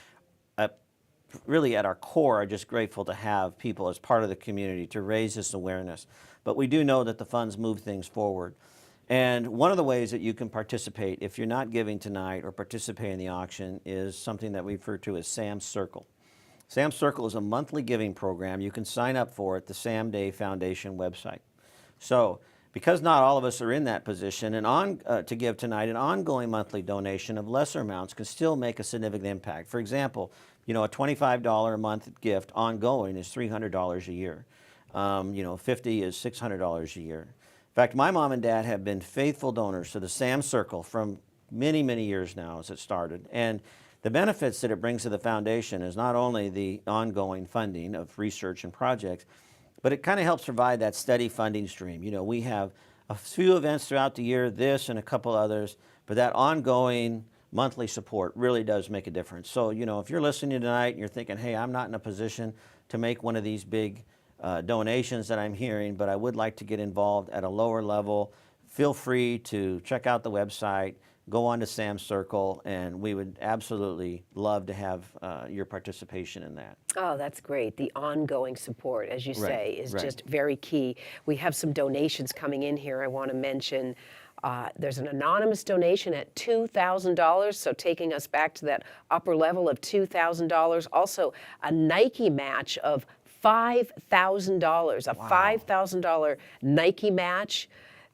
really, at our core, are just grateful to have people as part of the community to raise this awareness. But we do know that the funds move things forward. And one of the ways that you can participate, if you're not giving tonight or participate in the auction, is something that we refer to as Sam's Circle. Sam Circle is a monthly giving program you can sign up for at the Sam Day Foundation website. So, because not all of us are in that position, to give tonight, an ongoing monthly donation of lesser amounts can still make a significant impact. For example, a $25 a month gift ongoing is $300 a year. $50 is $600 a year. In fact, my mom and dad have been faithful donors to the Sam Circle from many, many years now as it started. And the benefits that it brings to the foundation is not only the ongoing funding of research and projects, but it kind of helps provide that steady funding stream. We have a few events throughout the year, this and a couple others, but that ongoing monthly support really does make a difference. So, if you're listening tonight and you're thinking, hey, I'm not in a position to make one of these big donations that I'm hearing, but I would like to get involved at a lower level, feel free to check out the website, go on to Sam Circle, and we would absolutely love to have your participation in that. Oh, that's great. The ongoing support, as you say, is right. just very key. We have some donations coming in here I want to mention. There's an anonymous donation at $2,000, so taking us back to that upper level of $2,000. Also, a Nike match of $5,000, a $5,000 Nike match.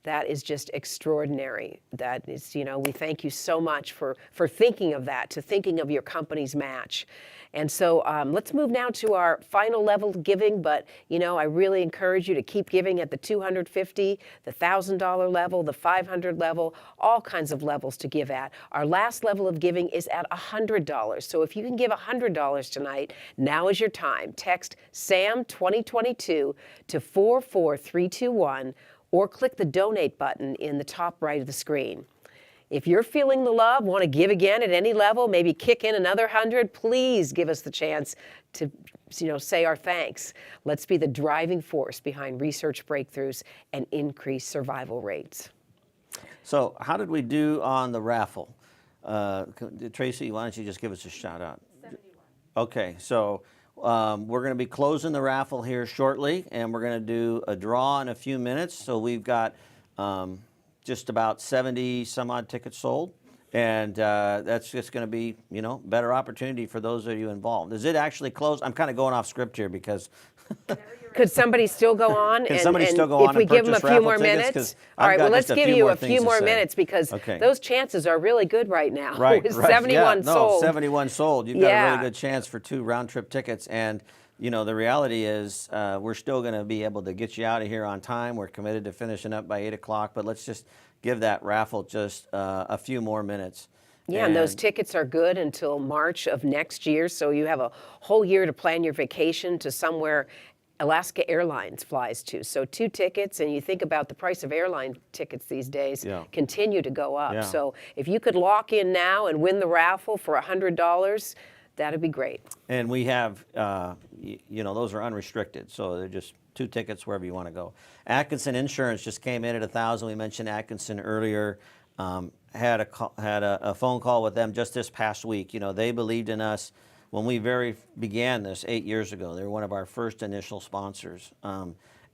That is just extraordinary. That is, we thank you so much for thinking of that, to thinking of your company's match. And so let's move now to our final level giving, but I really encourage you to keep giving at the $250, the $1,000 level, the $500 level, all kinds of levels to give at. Our last level of giving is at $100. So if you can give $100 tonight, now is your time. Text SAM 2022 to 44321, or click the donate button in the top right of the screen. If you're feeling the love, want to give again at any level, maybe kick in another 100, please give us the chance to say our thanks. Let's be the driving force behind research breakthroughs and increased survival rates. So how did we do on the raffle? Tracy, why don't you just give us a shout out? 71. Okay, so we're going to be closing the raffle here shortly, and we're going to do a draw in a few minutes. So we've got just about 70 some odd tickets sold, and that's just going to be, better opportunity for those of you involved. Is it actually closed? I'm kind of going off script here because Could somebody still go on? Can somebody still go on if we and give them a purchase few raffle more tickets? minutes? 'Cause All right, I've got well, let's just give you more a few things to more say. minutes because Okay. those chances are really good right now. Right, With right. 71 yeah, sold. No, 71 sold. You've got a Yeah. really good chance for 2 round-trip tickets. And, the reality is we're still going to be able to get you out of here on time. We're committed to finishing up by 8 o'clock, but let's just give that raffle just a few more minutes. Yeah, and those tickets are good until March of next year, so you have a whole year to plan your vacation to somewhere Alaska Airlines flies to. So 2 tickets, and you think about the price of airline tickets these days continue to go up. Yeah. So if you could lock in now and win the raffle for $100, that'd be great. And we have, those are unrestricted, so they're just 2 tickets wherever you want to go. Atkinson Insurance just came in at $1,000. We mentioned Atkinson earlier. Had a phone call with them just this past week. They believed in us when we began this 8 years ago. They were one of our first initial sponsors.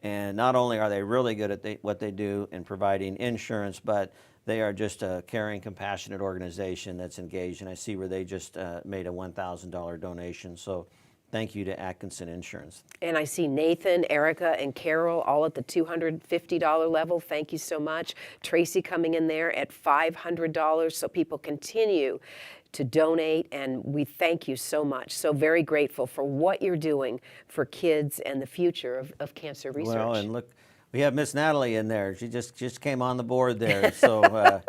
And not only are they really good at what they do in providing insurance, but they are just a caring, compassionate organization that's engaged. And I see where they just made a $1,000 donation. So thank you to Atkinson Insurance. And I see Nathan, Erica, and Carol all at the $250 level. Thank you so much. Tracy coming in there at $500. So people continue to donate, and we thank you so much. So very grateful for what you're doing for kids and the future of cancer research. Well, and look, we have Miss Natalie in there. She just came on the board there. So,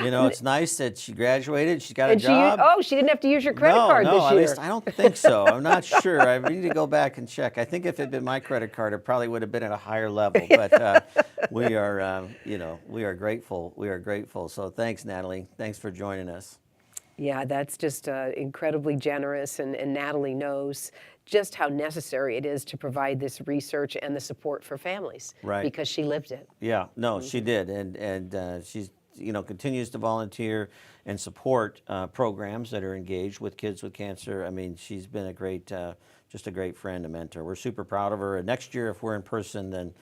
it's nice that she graduated. She's got a job. She didn't have to use your credit card this year. At least I don't think so. I'm not sure. I need to go back and check. I think if it had been my credit card, it probably would have been at a higher level. But we are grateful. We are grateful. So thanks, Natalie. Thanks for joining us. Yeah, that's just incredibly generous, and Natalie knows just how necessary it is to provide this research and the support for families, right? Because she lived it. Yeah, no, she did, and she's continues to volunteer and support programs that are engaged with kids with cancer. I mean, she's been just a great friend, a mentor. We're super proud of her. And next year, if we're in person, then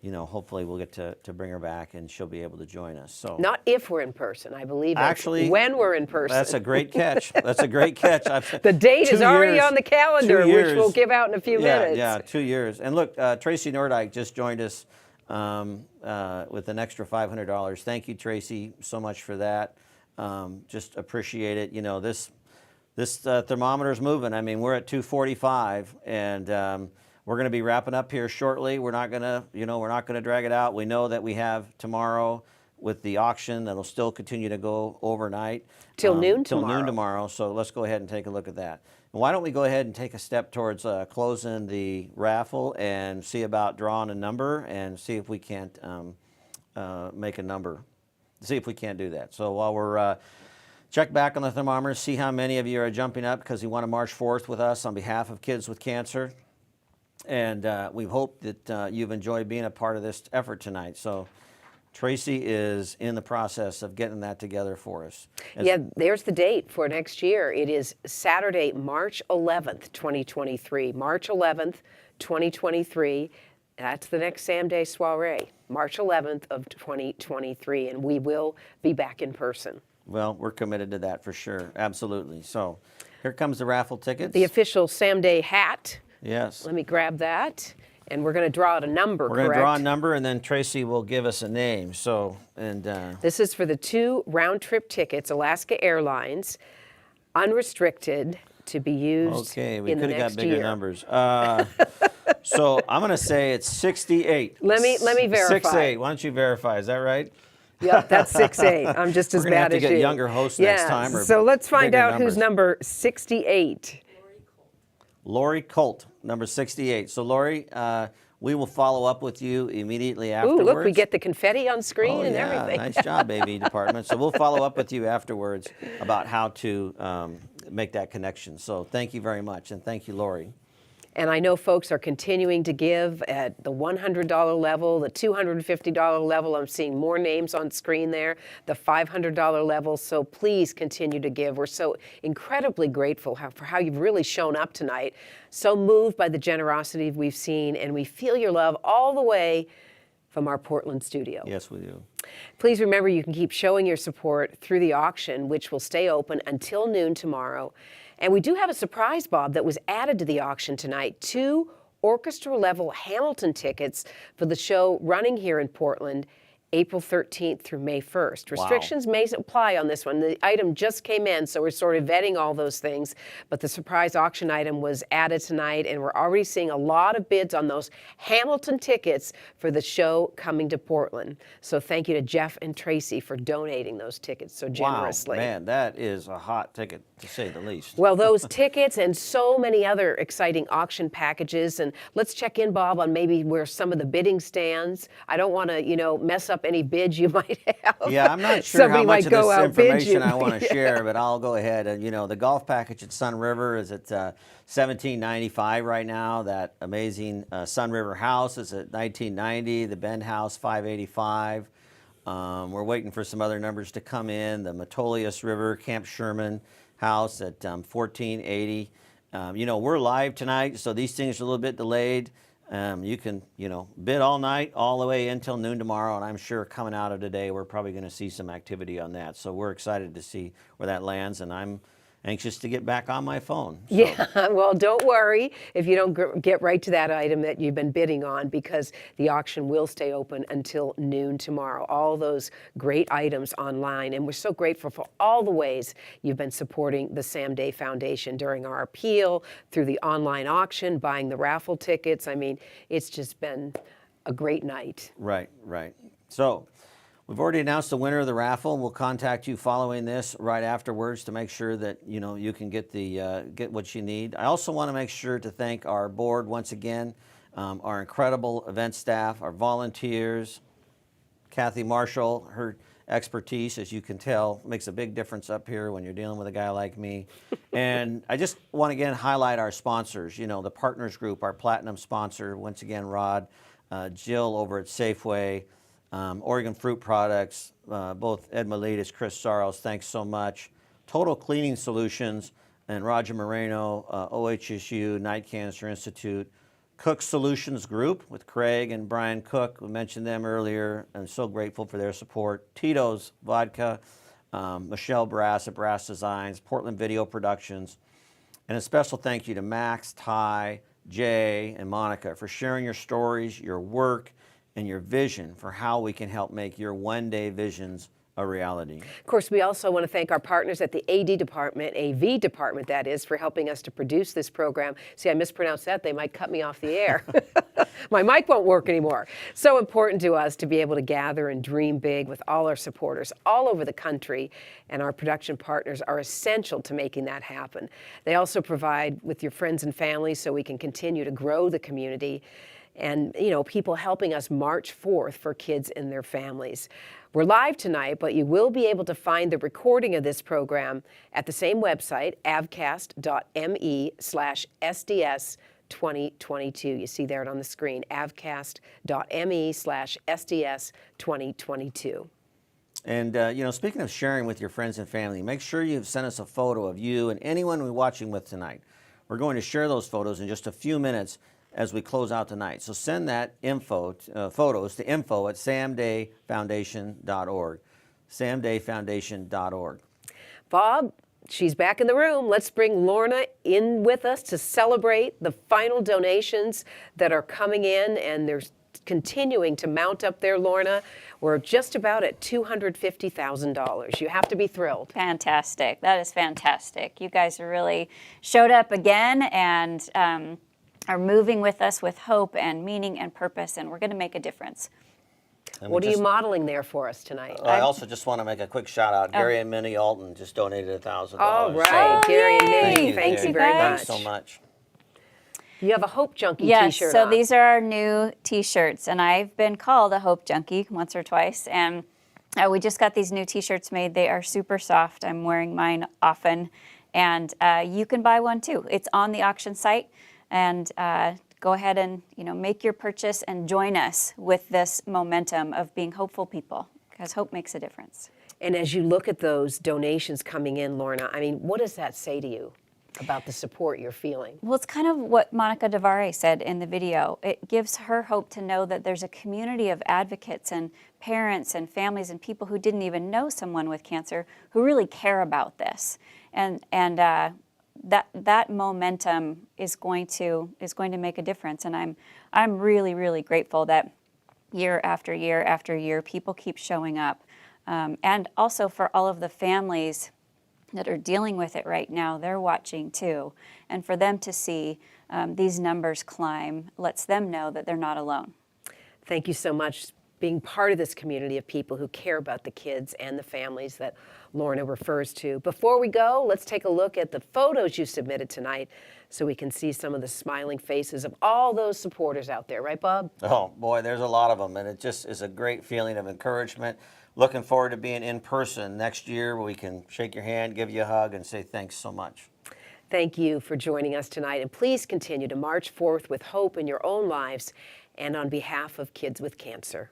hopefully we'll get to bring her back and she'll be able to join us. So not if we're in person, I believe it's actually when we're in person. That's a great catch. That's a great catch. The date is already on the calendar, which we'll give out in a few minutes. Yeah, 2 years. And look, Tracy Nordyke just joined us with an extra $500. Thank you, Tracy, so much for that. Just appreciate it. This thermometer is moving. I mean, we're at 245, and we're going to be wrapping up here shortly. We're not going to drag it out. We know that we have tomorrow with the auction that'll still continue to go overnight till noon till tomorrow. Noon tomorrow. So let's go ahead and take a look at that. And why don't we go ahead and take a step towards closing the raffle and see about drawing a number and see if we can't make a number. See if we can't do that. So while we're check back on the thermometer, see how many of you are jumping up because you want to march forth with us on behalf of Kids with Cancer. And we hope that you've enjoyed being a part of this effort tonight. So Tracy is in the process of getting that together for us. Yeah, there's the date for next year. It is Saturday, March 11th, 2023. March 11th, 2023. That's the next Sam Day Soiree, March 11th of 2023. And we will be back in person. Well, we're committed to that for sure. Absolutely. So here comes the raffle tickets. The official Sam Day hat. Yes. Let me grab that. And we're going to draw out a number, We're going to draw a number, and then Tracy will give us a name. So, this is for the 2 round-trip tickets, Alaska Airlines, unrestricted, to be used okay, we in the could have next got bigger year. numbers. So I'm going to say it's 68. Let me verify. 68. Why don't you verify? Is that right? Yeah, that's 68. I'm just as We're gonna bad have as to get you. younger hosts next time. Or so let's find bigger out numbers. who's number 68. Lori Colt, number 68. So Lori, we will follow up with you immediately afterwards. Ooh, look, we get the confetti on screen and everything. Nice job, baby department. So we'll follow up with you afterwards about how to make that connection. So thank you very much, and thank you, Lori. And I know folks are continuing to give at the $100 level, the $250 level. I'm seeing more names on screen there, the $500 level. So please continue to give. We're so incredibly grateful for how you've really shown up tonight. So moved by the generosity we've seen, and we feel your love all the way from our Portland studio. Yes, we do. Please remember you can keep showing your support through the auction, which will stay open until noon tomorrow. And we do have a surprise, Bob, that was added to the auction tonight. 2 orchestra-level Hamilton tickets for the show running here in Portland, April 13th through May 1st. Restrictions may apply on this one. The item just came in, so we're sort of vetting all those things. But the surprise auction item was added tonight, and we're already seeing a lot of bids on those Hamilton tickets for the show coming to Portland. So thank you to Jeff and Tracy for donating those tickets so generously. Wow, man, that is a hot ticket, to say the least. Well, those tickets and so many other exciting auction packages. And let's check in, Bob, on maybe where some of the bidding stands. I don't want to, mess up any bids you might have. Yeah, I'm not sure Somebody how much might of go this outbid information you. I want to Yeah. share, but I'll go ahead. And the golf package at Sun River is at $17.95 right now. That amazing Sun River house is at $19.90. The Bend house $5.85. We're waiting for some other numbers to come in. The Metolius River Camp Sherman house at $14.80. We're live tonight, so these things are a little bit delayed. You can, bid all night, all the way until noon tomorrow, and I'm sure coming out of today, we're probably going to see some activity on that. So we're excited to see where that lands, and I'm anxious to get back on my phone. So. Yeah, well, don't worry if you don't get right to that item that you've been bidding on, because the auction will stay open until noon tomorrow. All those great items online, and we're so grateful for all the ways you've been supporting the Sam Day Foundation during our appeal, through the online auction, buying the raffle tickets. I mean, it's just been a great night. Right. So we've already announced the winner of the raffle. We'll contact you following this right afterwards to make sure that you can get get what you need. I also want to make sure to thank our board once again, our incredible event staff, our volunteers, Kathy Marshall. Her expertise, as you can tell, makes a big difference up here when you're dealing with a guy like me. And I just want to again highlight our sponsors. The Partners Group, our platinum sponsor. Once again, Rod, Jill over at Safeway. Oregon Fruit Products, both Ed Miletus, Chris Saros, thanks so much. Total Cleaning Solutions, and Roger Moreno, OHSU, Night Cancer Institute, Cook Solutions Group with Craig and Brian Cook. We mentioned them earlier. I'm so grateful for their support. Tito's Vodka, Michelle Brass at Brass Designs, Portland Video Productions, and a special thank you to Max, Ty, Jay, and Monica for sharing your stories, your work, and your vision for how we can help make your one-day visions a reality. Of course, we also want to thank our partners at the AV department, that is, for helping us to produce this program. See, I mispronounced that. They might cut me off the air. My mic won't work anymore. So important to us to be able to gather and dream big with all our supporters all over the country, and our production partners are essential to making that happen. They also provide with your friends and family so we can continue to grow the community, and people helping us March 4th for kids and their families. We're live tonight, but you will be able to find the recording of this program at the same website, avcast.me/SDS2022. You see there on the screen, avcast.me/SDS2022. And, speaking of sharing with your friends and family, make sure you've sent us a photo of you and anyone we're watching with tonight. We're going to share those photos in just a few minutes as we close out tonight. So send that photos to info@samdayfoundation.org, samdayfoundation.org. Bob, she's back in the room. Let's bring Lorna in with us to celebrate the final donations that are coming in, and they're continuing to mount up there, Lorna. We're just about at $250,000. You have to be thrilled. Fantastic. That is fantastic. You guys really showed up again and are moving with us with hope and meaning and purpose, and we're going to make a difference. What are you modeling there for us tonight? I also just want to make a quick shout out. Gary and Minnie Alton just donated $1,000. All right, Gary and Minnie, thank you very much. Thanks so much. You have a Hope Junkie yes, t-shirt so on. These are our new t-shirts, and I've been called a Hope Junkie once or twice, and we just got these new t-shirts made. They are super soft. I'm wearing mine often, and you can buy one too. It's on the auction site. And go ahead and make your purchase and join us with this momentum of being hopeful people, because hope makes a difference. And as you look at those donations coming in, Lorna, I mean, what does that say to you about the support you're feeling? Well, it's kind of what Monica DeVare said in the video. It gives her hope to know that there's a community of advocates and parents and families and people who didn't even know someone with cancer who really care about this. And that momentum is going to make a difference, and I'm really, really grateful that year after year after year people keep showing up, and also for all of the families that are dealing with it right now. They're watching too, and for them to see these numbers climb lets them know that they're not alone. Thank you so much. Being part of this community of people who care about the kids and the families that Lorna refers to. Before we go, let's take a look at the photos you submitted tonight so we can see some of the smiling faces of all those supporters out there. Right, Bob? Oh, boy, there's a lot of them, and it just is a great feeling of encouragement. Looking forward to being in person next year where we can shake your hand, give you a hug, and say thanks so much. Thank you for joining us tonight, and please continue to march forth with hope in your own lives and on behalf of kids with cancer.